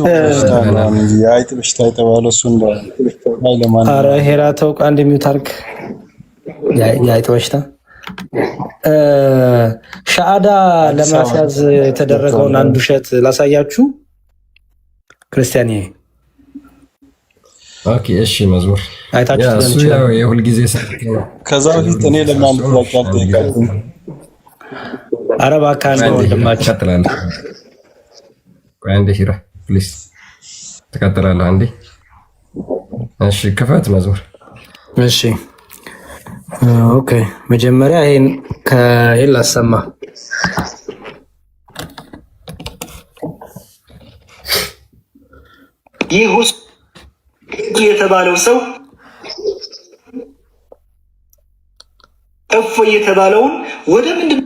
የአይጥ በሽታ የተባለው እሱ እንደ ለማን አረ ሄራ ተውቃ እንደሚታርክ የአይጥ በሽታ ሻአዳ ለማስያዝ የተደረገውን አንድ ውሸት ላሳያችሁ ክርስቲያኒ። ኦኬ እሺ መዝሙር አይታችሁ እሱ ያው የሁል ጊዜ ሰጥቶ ነው። ከዛ በፊት እኔ ለማን ተላቃል ተይቃልኩኝ። አረ እባክህ ነው ወንድማችን ትቀጥላለህ። ቆይ አንዴ ሂራ ፕሊዝ ትቀጥላለህ አንዴ። እሺ ክፈት መዝሙር። እሺ ኦኬ መጀመሪያ ይሄን ከኤል አሰማ። ይሁስ የተባለው ሰው እፎይ የተባለውን ወደ ምንድን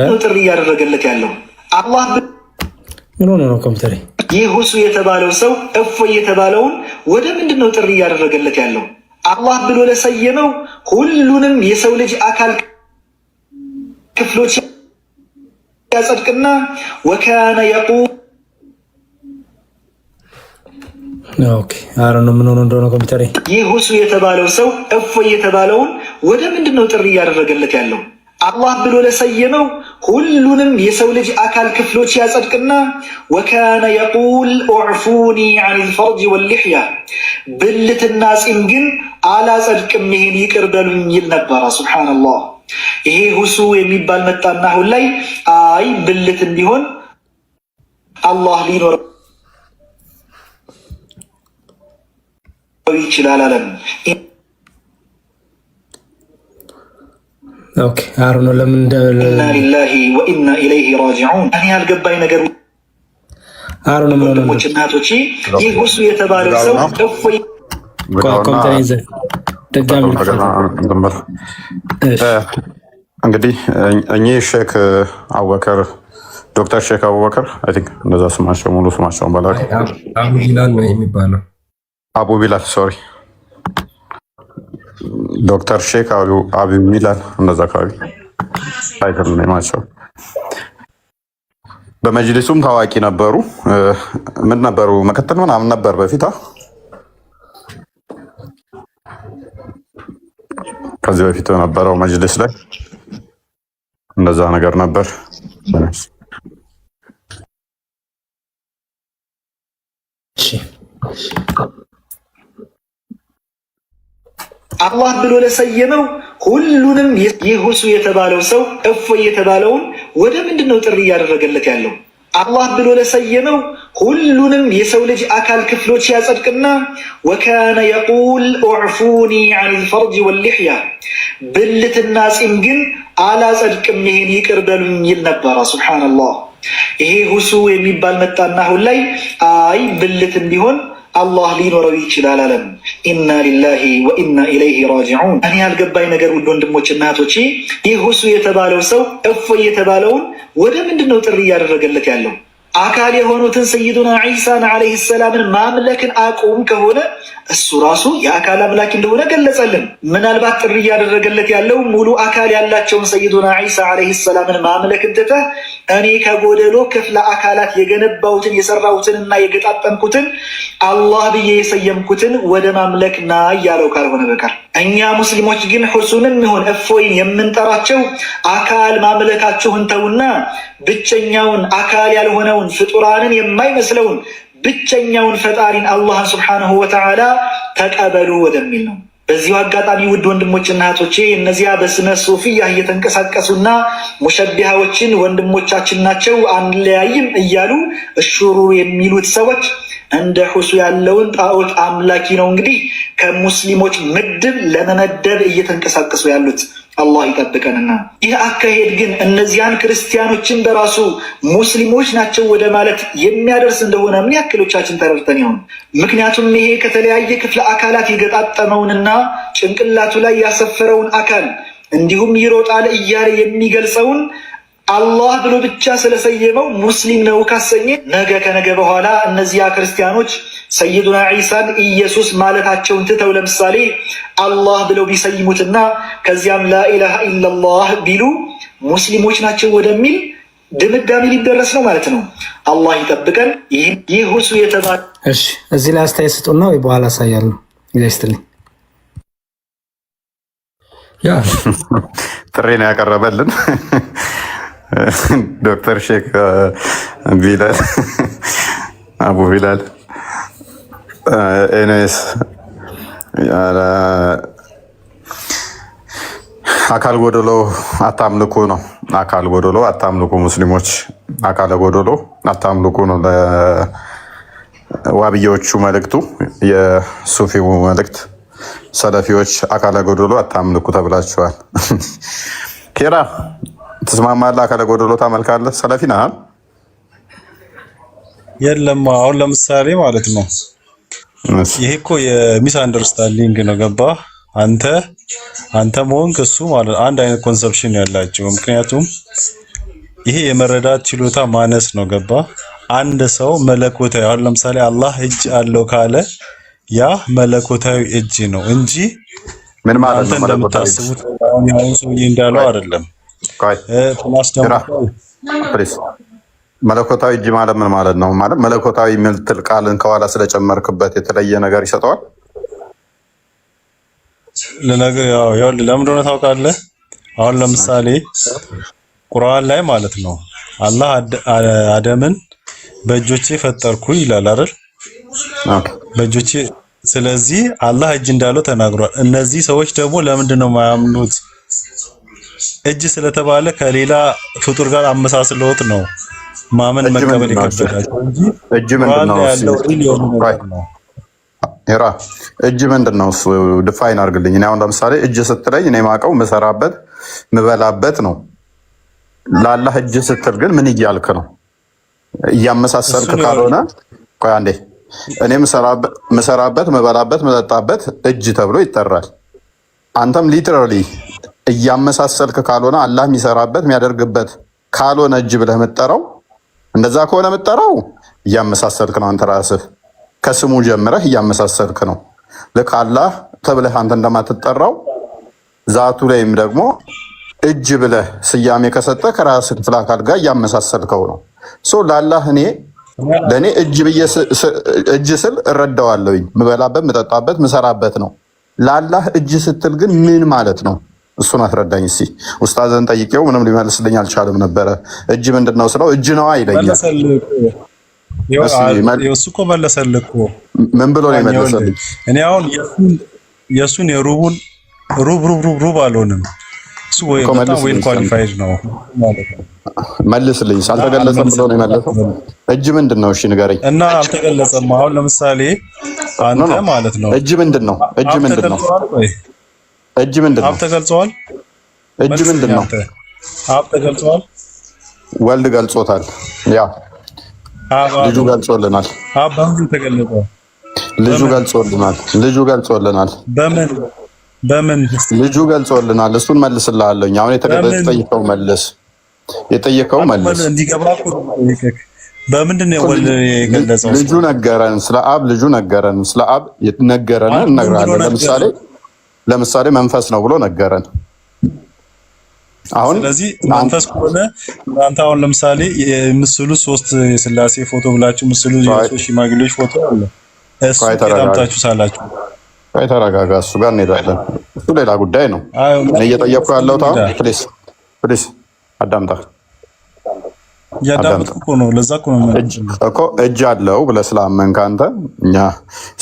ነው ጥሪ እያደረገለት ያለው? አላህ ነው ኮምፒውተር ይህ ሁሱ የተባለው ሰው እፎይ የተባለውን ወደ ምንድነው ጥሪ እያደረገለት ያለው? አላህ ብሎ ለሰየመው ሁሉንም የሰው ልጅ አካል ክፍሎች ያጸድቅና ወካነ የቁል ኦኬ አረን ነው ምን ሆነ እንደሆነ ኮምፒውተር ይህ ሁሱ የተባለው ሰው እፎይ የተባለውን ወደ ምንድነው ጥሪ እያደረገለት ያለው? አላህ ብሎ ለሰየመው ሁሉንም የሰው ልጅ አካል ክፍሎች ያጸድቅና ወካነ የቁል ኡዕፉኒ ዐኒል ፈርጅ ወልሊሕያ ብልትና ጺም ግን አላጸድቅም ይሄን ይቅር በሉኝ ይል ነበረ። ሱብሓነላህ። ይሄ ሁሱ የሚባል መጣና አሁን ላይ አይ ብልትም ቢሆን አላህ ሊኖረው ይችላል አለም። ኦኬ አሩን ለምን ኢና ሊላሂ ወኢና ኢለይሂ ራጂዑን። እኔ ያልገባኝ ነገር አሩን ምን ነው እናቶቼ ይህ ሁሱ የተባለው ሰው እፎይ ኮምፒውተር ይዘ ደጋሚ እንግዲህ እኚህ ሼክ አቡበከር ዶክተር ሼክ አቡበከር አይ ቲንክ እንደዛ ስማቸው ሙሉ ስማቸውን ባላቅ አቡ ቢላል ነው የሚባለው። አቡ ቢላል ሶሪ ዶክተር ሼክ አቡ ቢላል እንደዛ አካባቢ ታይትል ነው የማቸው። በመጅሊሱም ታዋቂ ነበሩ። ምን ነበሩ? ምክትል ምናምን ነበር በፊት ከዚህ በፊት የነበረው መጅሊስ ላይ እንደዛ ነገር ነበር። አላህ ብሎ ለሰየመው ሁሉንም ይህ ሁሱ የተባለው ሰው እፎይ የተባለውን ወደ ምንድነው ጥሪ እያደረገለት ያለው? አላህ ብሎ ለሰየመው ሁሉንም የሰው ልጅ አካል ክፍሎች ያጸድቅና ወካነ የቁል ኡዕፉኒ ዐኒል ፈርጅ ወልሊሕያ ብልትና ጺም ግን አላጸድቅም ይሄን ይቅር በሉኝ ይል ነበረ። ሱብሓነላህ። ይሄ ሁሱ የሚባል መጣና አሁን ላይ አይ ብልትም ቢሆን አላህ ሊኖረው ይችላል አለም። ኢና ሊላሂ ወኢና ኢለይሂ ራጂዑን። እኔ ያልገባኝ ነገር ውድ ወንድሞች እና እህቶቼ ይህ ሁሱ የተባለው ሰው እፎይ የተባለውን ወደ ምንድነው ጥሪ እያደረገለት ያለው? አካል የሆኑትን ሰይዱና ዒሳን ዓለይሂ ሰላምን ማምለክን አቁም ከሆነ እሱ ራሱ የአካል አምላክ እንደሆነ ገለጸልን። ምናልባት ጥሪ እያደረገለት ያለው ሙሉ አካል ያላቸውን ሰይዱና ዒሳ ዓለይሂ ሰላምን ማምለክን ትተህ እኔ ከጎደሎ ክፍለ አካላት የገነባሁትን የሰራሁትንና የገጣጠምኩትን አላህ ብዬ የሰየምኩትን ወደ ማምለክ ና እያለው ካልሆነ በቀር እኛ ሙስሊሞች ግን ሁሱንም ይሁን እፎይን የምንጠራቸው አካል ማምለካችሁን ተውና ብቸኛውን አካል ያልሆነውን ፍጡራንን የማይመስለውን ብቸኛውን ፈጣሪን አላህን ሱብሓነሁ ወተዓላ ተቀበሉ ወደሚል ነው። በዚሁ አጋጣሚ ውድ ወንድሞችና እህቶቼ እነዚያ በስመ ሱፊያ እየተንቀሳቀሱና ሙሸቢሃዎችን ወንድሞቻችን ናቸው አንለያይም እያሉ እሹሩ የሚሉት ሰዎች እንደ ሁሱ ያለውን ጣዖት አምላኪ ነው እንግዲህ ከሙስሊሞች ምድብ ለመመደብ እየተንቀሳቀሱ ያሉት። አላህ ይጠብቀንና ይህ አካሄድ ግን እነዚያን ክርስቲያኖችን በራሱ ሙስሊሞች ናቸው ወደ ማለት የሚያደርስ እንደሆነ ምን ያክሎቻችን ተረድተን ይሆን? ምክንያቱም ይሄ ከተለያየ ክፍለ አካላት የገጣጠመውንና ጭንቅላቱ ላይ ያሰፈረውን አካል እንዲሁም ይሮጣል እያለ የሚገልጸውን አላህ ብሎ ብቻ ስለሰየመው ሙስሊም ነው ካሰኘ ነገ ከነገ በኋላ እነዚያ ክርስቲያኖች ሰይዱና ዒሳን ኢየሱስ ማለታቸውን ትተው ለምሳሌ አላህ ብለው ቢሰይሙትና ከዚያም ላኢላሃ ኢላላህ ቢሉ ሙስሊሞች ናቸው ወደሚል ድምዳሜ ሊደረስ ነው ማለት ነው። አላህ ይጠብቀን። ይህ ሁሱ የተባለ እሺ፣ እዚህ ላይ አስተያየት ስጡና ወይ በኋላ አሳያለሁ። ይስተልኝ ያ ጥሪ ነው ያቀረበልን ዶክተር ሼክ ቢላል አቡ ቢላል ኤንኤስ አካል ጎደሎ አታምልኩ ነው። አካል ጎደሎ አታምልኩ ሙስሊሞች፣ አካለ ጎደሎ አታምልኩ ነው ለዋብዬዎቹ መልእክቱ፣ የሱፊው መልእክት። ሰለፊዎች አካለ ጎደሎ አታምልኩ ተብላችኋል። ኬራ ትስማማለህ? አካለ ጎደሎ ታመልካለህ? ሰለፊ ነህ? የለም አሁን ለምሳሌ ማለት ነው ይሄ እኮ የሚስ አንደርስታንዲንግ ነው። ገባህ? አንተ መሆን ከሱ ማለት አንድ አይነት ኮንሰፕሽን ያላቸው። ምክንያቱም ይሄ የመረዳት ችሎታ ማነስ ነው። ገባህ? አንድ ሰው መለኮታዊ አሁን ለምሳሌ አላህ እጅ አለው ካለ ያ መለኮታዊ እጅ ነው እንጂ ምን ማለት ነው? እንደምታስቡት አሁን ሰውዬ እንዳለው አይደለም። መለኮታዊ እጅ ማለት ምን ማለት ነው? ማለት መለኮታዊ ምልትል ቃልን ከኋላ ስለጨመርክበት የተለየ ነገር ይሰጠዋል። ለምን እንደሆነ ታውቃለህ? አሁን ለምሳሌ ቁርአን ላይ ማለት ነው አላህ አደምን በእጆቼ ፈጠርኩ ይላል አይደል? በእጆቼ። ስለዚህ አላህ እጅ እንዳለው ተናግሯል። እነዚህ ሰዎች ደግሞ ለምንድን ነው የማያምኑት? እጅ ስለተባለ ከሌላ ፍጡር ጋር አመሳስለውት ነው ማመን መቀበል ይከብዳቸው እንጂ እጅ ምንድነው? ሄራ እጅ ምንድነው? እሱ ዲፋይን አድርግልኝ። እኔ አሁን ለምሳሌ እጅ ስትለኝ እኔ ማውቀው ምሰራበት ምበላበት ነው። ለአላህ እጅ ስትል ግን ምን እያልክ ነው? እያመሳሰልክ ካልሆነ ቆይ አንዴ። እኔ ምሰራበት ምበላበት ምጠጣበት እጅ ተብሎ ይጠራል። አንተም ሊትራሊ እያመሳሰልክ ካልሆነ አላህ የሚሰራበት የሚያደርግበት ካልሆነ እጅ ብለህ የምትጠራው፣ እንደዛ ከሆነ የምትጠራው እያመሳሰልክ ነው። አንተ ራስህ ከስሙ ጀምረህ እያመሳሰልክ ነው። ልክ አላህ ተብለህ አንተ እንደማትጠራው ዛቱ ላይም ደግሞ እጅ ብለህ ስያሜ ከሰጠ ከራስህ ክፍለ አካል ጋር እያመሳሰልከው ነው። ለአላህ ለእኔ እጅ ስል እረዳዋለሁኝ። ምበላበት ምጠጣበት ምሰራበት ነው። ለአላህ እጅ ስትል ግን ምን ማለት ነው? እሱን አስረዳኝ እስኪ። ኡስታዝን ጠይቄው ምንም ሊመልስልኝ አልቻለም ነበረ። እጅ ምንድን ነው ስለው እጅ ነዋ ይለኛል። እሱ እኮ መለሰልህ እኮ። ምን ብሎ ነው የመለሰልኝ? እኔ አሁን የእሱን የሩቡን ሩብ አልሆንም። እሱ ወይ በጣም ዌል ኳሊፋይድ ነው ማለት ነው። መልስልኝ። አልተገለጸም ብሎ ነው የመለሰው። እጅ ምንድን ነው? እሺ ንገረኝ። እና አልተገለጸም። አሁን ለምሳሌ አንተ ማለት ነው እጅ ምንድን ነው? እጅ ምንድን ነው? እጅ ምንድን ነው? አብ ተገልጿል። እጅ ምንድን ነው? አብ ተገልጿል። ወልድ ገልጾታል። ያ ልጁ ገልጾልናል። አብ በምን ተገለጸ? ልጁ ገልጾልናል። ልጁ ገልጾልናል። በምን ልጁ ገልጾልናል። እሱን መልስልሃለሁ። አሁን የጠየቀው መልስ የጠየቀው መልስ እንዲገባ እኮ በምንድን ነው ወልድ የገለጸው? ልጁ ነገረን። ስለ አብ ልጁ ነገረን። ስለ አብ ነገረን እነግራለን። ለምሳሌ መንፈስ ነው ብሎ ነገረን። አሁን ስለዚህ መንፈስ ከሆነ እናንተ አሁን ለምሳሌ የምስሉ ሶስት የሥላሴ ፎቶ ብላችሁ ምስሉ የሶስት ሽማግሌዎች ፎቶ አለ። እሱ ታምጣችሁ ሳላችሁ ተረጋጋ። እሱ ጋር እንሄዳለን። እሱ ሌላ ጉዳይ ነው። እኔ እየጠየቅኩ ያለው ፕሊስ አዳምጣ። ያዳምጥኩ እኮ ነው። ለዛ እኮ ነው እኮ እጅ አለው ብለህ ስላመንክ አንተ እኛ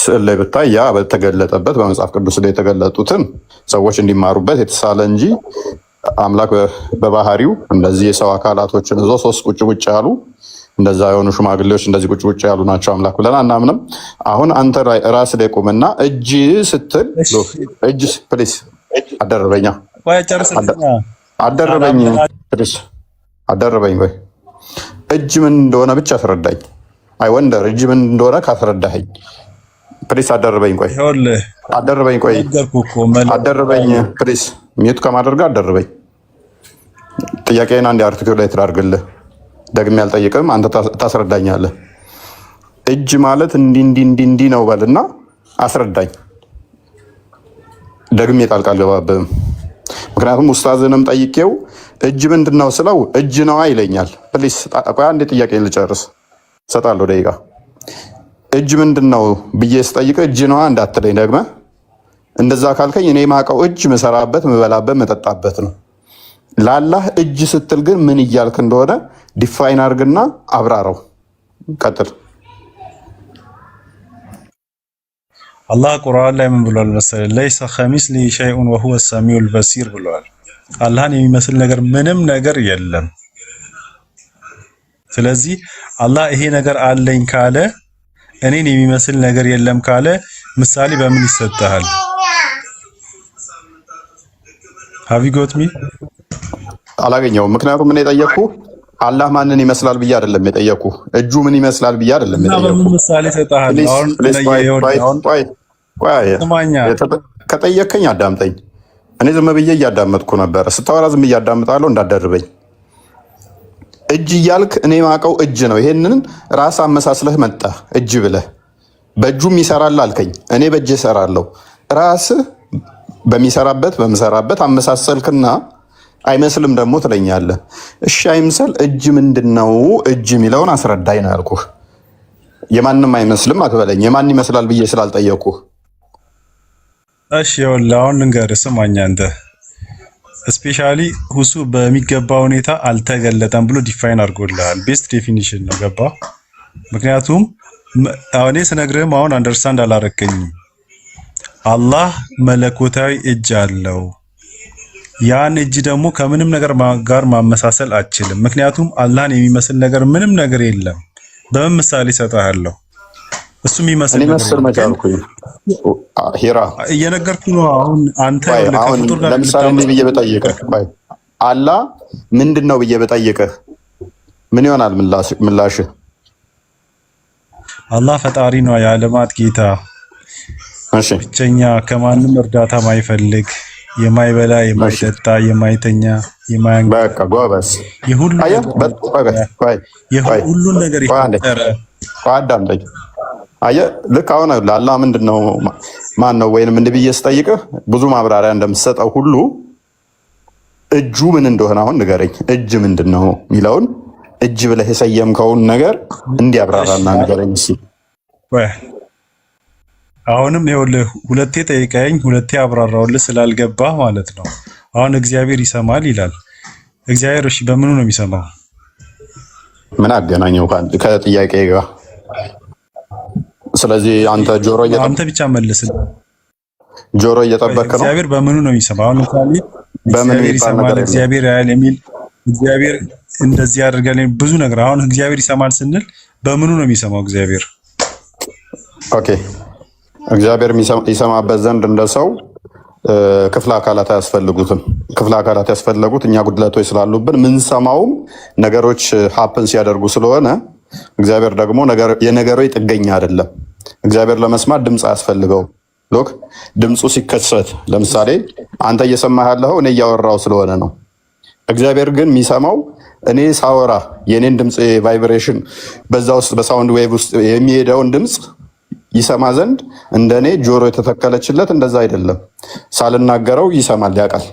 ስዕል ላይ ብታይ ያ በተገለጠበት በመጽሐፍ ቅዱስ ላይ የተገለጡትን ሰዎች እንዲማሩበት የተሳለ እንጂ አምላክ በባህሪው እንደዚህ የሰው አካላቶችን ይዞ ሶስት ቁጭ ያሉ እንደዛ የሆኑ ሽማግሌዎች እንደዚህ ቁጭ ያሉ ናቸው አምላክ ብለን አናምንም። አሁን አንተ ራስ ላይ ቁምና እጅ ስትል እጅ ፕሊስ አደረበኛ አደረበኝ ወይ እጅ ምን እንደሆነ ብቻ አስረዳኝ። አይ ወንደር እጅ ምን እንደሆነ ካስረዳኸኝ ፕሊስ አደረበኝ። ቆይ አደረበኝ ፕሊስ ሚዩት ከማድረግ አደረበኝ። ጥያቄን አንድ አርቲኩሌት አድርግልህ። ደግሜ አልጠይቅም፣ አንተ ታስረዳኛለህ። እጅ ማለት እንዲህ ነው በልና አስረዳኝ። ደግሜ ጣልቃ አልገባብህም። ምክንያቱም ኡስታዝንም ጠይቄው እጅ ምንድን ነው ስለው እጅ ነዋ ይለኛል። ፕሊስ ቆይ አንዴ ጥያቄን ልጨርስ፣ እሰጣለሁ ደቂቃ። እጅ ምንድን ነው ብዬ ስጠይቀህ እጅ ነዋ እንዳትለኝ ደግመህ። እንደዛ ካልከኝ እኔ ማውቀው እጅ ምሰራበት ምበላበት መጠጣበት ነው። ለአላህ እጅ ስትል ግን ምን እያልክ እንደሆነ ዲፋይን አድርግና አብራራው። ቀጥል። አላህ ቁርአን ላይ ምን ብሏል መሰለህ? ለይሰ ከሚስሊሂ ሸይኡን ወሁወ ሰሚዑል በሲር ብሏል። አላህን የሚመስል ነገር ምንም ነገር የለም። ስለዚህ አላህ ይሄ ነገር አለኝ ካለ እኔን የሚመስል ነገር የለም ካለ ምሳሌ በምን ይሰጣል? have you got me? አላገኘውም። ምክንያቱም እኔ የጠየቅኩ አላህ ማንን ይመስላል ብዬ አይደለም የጠየቅኩ፣ እጁ ምን ይመስላል ብዬ አይደለም የጠየቅኩ። ምሳሌ ሰጣህ። ከጠየቅከኝ አዳምጠኝ። እኔ ዝም ብዬ እያዳመጥኩ ነበረ። ስታወራ ዝም እያዳምጣለሁ፣ እንዳደርበኝ። እጅ እያልክ እኔ ማቀው እጅ ነው። ይሄንን ራስ አመሳስለህ መጣ እጅ ብለህ በእጁም ይሰራል አልከኝ። እኔ በእጅ እሰራለሁ። ራስህ በሚሰራበት በምሰራበት አመሳሰልክና አይመስልም ደግሞ ትለኛለህ። እሺ አይምሰል። እጅ ምንድን ነው? እጅ የሚለውን አስረዳኝ ነው ያልኩህ። የማንም አይመስልም አትበለኝ። የማን ይመስላል ብዬ ስላልጠየኩህ። እሺ ይኸውልህ አሁን ልንገርህ፣ ስማኝ አንተ ስፔሻሊ ሁሱ በሚገባ ሁኔታ አልተገለጠም ብሎ ዲፋይን አድርጎልሃል። ቤስት ዴፊኒሽን ነው ገባ። ምክንያቱም እኔ ስነግርህም አሁን አንደርስታንድ አላረከኝም። አላህ መለኮታዊ እጅ አለው። ያን እጅ ደግሞ ከምንም ነገር ጋር ማመሳሰል አችልም። ምክንያቱም አላህን የሚመስል ነገር ምንም ነገር የለም። በምን ምሳሌ እሰጥሃለሁ? እሱ የሚመስል ሂራ እየነገርኩህ ነው። አሁን አንተ ለምሳሌ ብዬ በጠይቅህ አላህ ምንድን ነው ብዬ በጠይቅህ ምን ይሆናል ምላሽህ? አላህ ፈጣሪ ነው፣ የዓለማት ጌታ፣ ብቸኛ፣ ከማንም እርዳታ ማይፈልግ፣ የማይበላ የማይጠጣ የማይተኛ በቃ ጎበዝ፣ የሁሉን ነገር የፈጠረ አዳምጠኝ። አየህ ልክ አሁን ለአላህ ምንድን ነው ማን ነው ወይንም እንዲህ ብዬ ስጠይቅህ ብዙ ማብራሪያ እንደምትሰጠው ሁሉ እጁ ምን እንደሆነ አሁን ንገረኝ። እጅ ምንድን ነው የሚለውን እጅ ብለህ የሰየምከውን ነገር እንዲያብራራና ንገረኝ እስኪ። አሁንም ይኸውልህ ሁለቴ ጠይቀኝ፣ ሁለቴ አብራራውልህ ስላልገባህ ማለት ነው። አሁን እግዚአብሔር ይሰማል ይላል። እግዚአብሔር እሺ በምኑ ነው የሚሰማው? ምን አገናኘው ከጥያቄ ጋር? ስለዚህ አንተ አንተ ብቻ መልስልኝ። ጆሮ እየጠበቅክ ነው። እግዚአብሔር በምኑ ነው የሚሰማው? አሁን ለምሳሌ እግዚአብሔር ይሰማል፣ እግዚአብሔር ያያል የሚል እግዚአብሔር እንደዚህ ያደርጋል ብዙ ነገር። አሁን እግዚአብሔር ይሰማል ስንል በምኑ ነው የሚሰማው እግዚአብሔር? ኦኬ እግዚአብሔር ይሰማበት ዘንድ እንደ ሰው ክፍለ አካላት አያስፈልጉትም። ክፍለ አካላት ያስፈለጉት እኛ ጉድለቶች ስላሉብን ምንሰማውም ነገሮች ሀፕን ሲያደርጉ ስለሆነ እግዚአብሔር ደግሞ የነገሮች ጥገኛ አይደለም። እግዚአብሔር ለመስማት ድምፅ አያስፈልገውም። ሎክ ድምፁ ሲከሰት ለምሳሌ አንተ እየሰማህ ያለኸው እኔ እያወራው ስለሆነ ነው። እግዚአብሔር ግን የሚሰማው እኔ ሳወራ የኔን ድምፅ ቫይብሬሽን በዛ ውስጥ በሳውንድ ዌቭ ውስጥ የሚሄደውን ድምፅ ይሰማ ዘንድ እንደኔ ጆሮ የተተከለችለት እንደዛ አይደለም። ሳልናገረው ይሰማል፣ ያውቃል።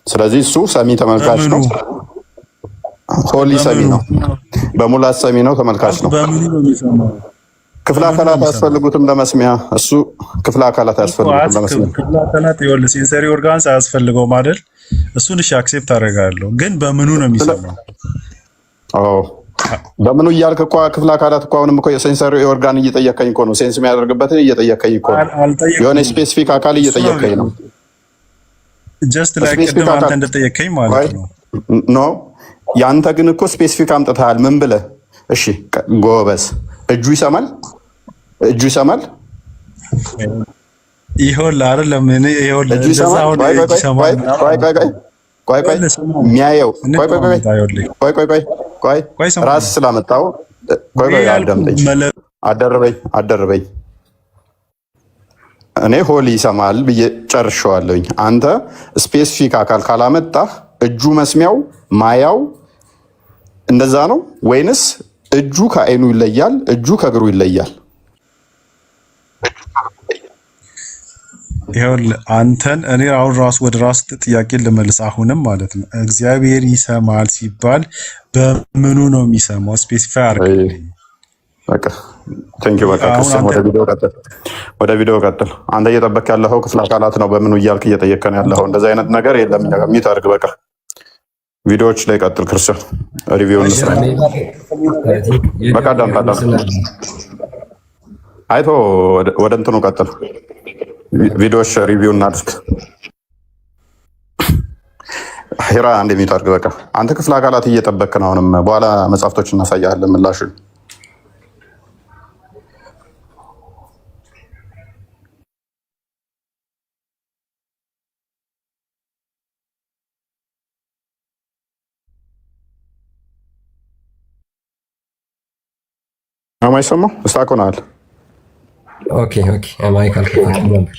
ስለዚህ እሱ ሰሚ ተመልካች ነው። ሆሊ ሰሚ ነው፣ በሙላት ሰሚ ነው፣ ተመልካች ነው። ክፍለ አካላት አያስፈልጉትም ለመስሚያ። እሱ ክፍለ አካላት አያስፈልጉትም ለመስሚያ። ክፍለ አካላት ይኸውልህ ሴንሰሪ ኦርጋንስ አያስፈልገውም አይደል? እሱን እሺ አክሴፕት አደርጋለሁ። ግን በምኑ ነው የሚሰማው? በምኑ እያልክ እኮ ክፍለ አካላት እኮ አሁንም እኮ የሴንሰሪ ኦርጋን እየጠየቀኝ እኮ ነው። ሴንስ የሚያደርግበትን እየጠየቀኝ እኮ ነው። የሆነ ስፔሲፊክ አካል እየጠየቀኝ ነው። ጀስት ላይክ ቅድም አንተ እንደጠየቀኝ ማለት ነው። ኖ ያንተ ግን እኮ ስፔሲፊክ አምጥተሃል። ምን ብለህ? እሺ ጎበዝ። እጁ ይሰማል፣ እጁ ይሰማል። ይኸውልህ አይደለም እኔ ይኸውልህ እንደዛ አሁን እጁ ይሰማል። ቆይ የሚያየው ቆይ ራስ ስላመጣው ቆይ አደረበኝ። እኔ ሆሊ ይሰማል ብዬ ጨርሼዋለሁኝ። አንተ ስፔሲፊክ አካል ካላመጣህ እጁ መስሚያው ማያው እንደዛ ነው ወይንስ እጁ ከአይኑ ይለያል፣ እጁ ከእግሩ ይለያል? ይኸውልህ አንተን እኔ አሁን ራሱ ወደ ራስ ጥያቄ ልመልስ አሁንም ማለት ነው። እግዚአብሔር ይሰማል ሲባል በምኑ ነው የሚሰማው? ስፔሲፋይ አድርግልኝ። በቃ ቴንኪው። በቃ ወደ ቪዲዮ ቀጥል። አንተ እየጠበቅ ያለኸው ክፍለ አካላት ነው በምኑ እያልክ እየጠየቀን ያለኸው። እንደዚህ አይነት ነገር የለም። ሚት አድርግ። በቃ ቪዲዮዎች ላይ ቀጥል። ክርስቲያን ሪቪው እንስራ። በቃ አዳምጣ። አይቶ ወደ እንትኑ ቀጥል። ቪዲዮዎች ሪቪው እናድርግ። ሂራ አንድ ሚት አድርግ። በቃ አንተ ክፍለ አካላት እየጠበክ ነው። አሁንም በኋላ መጽሐፍቶች እናሳያለን ምላሹን። ማይሰማው እስታኮናል። ኦኬ ማይክ አልከፈትኩም ነበር።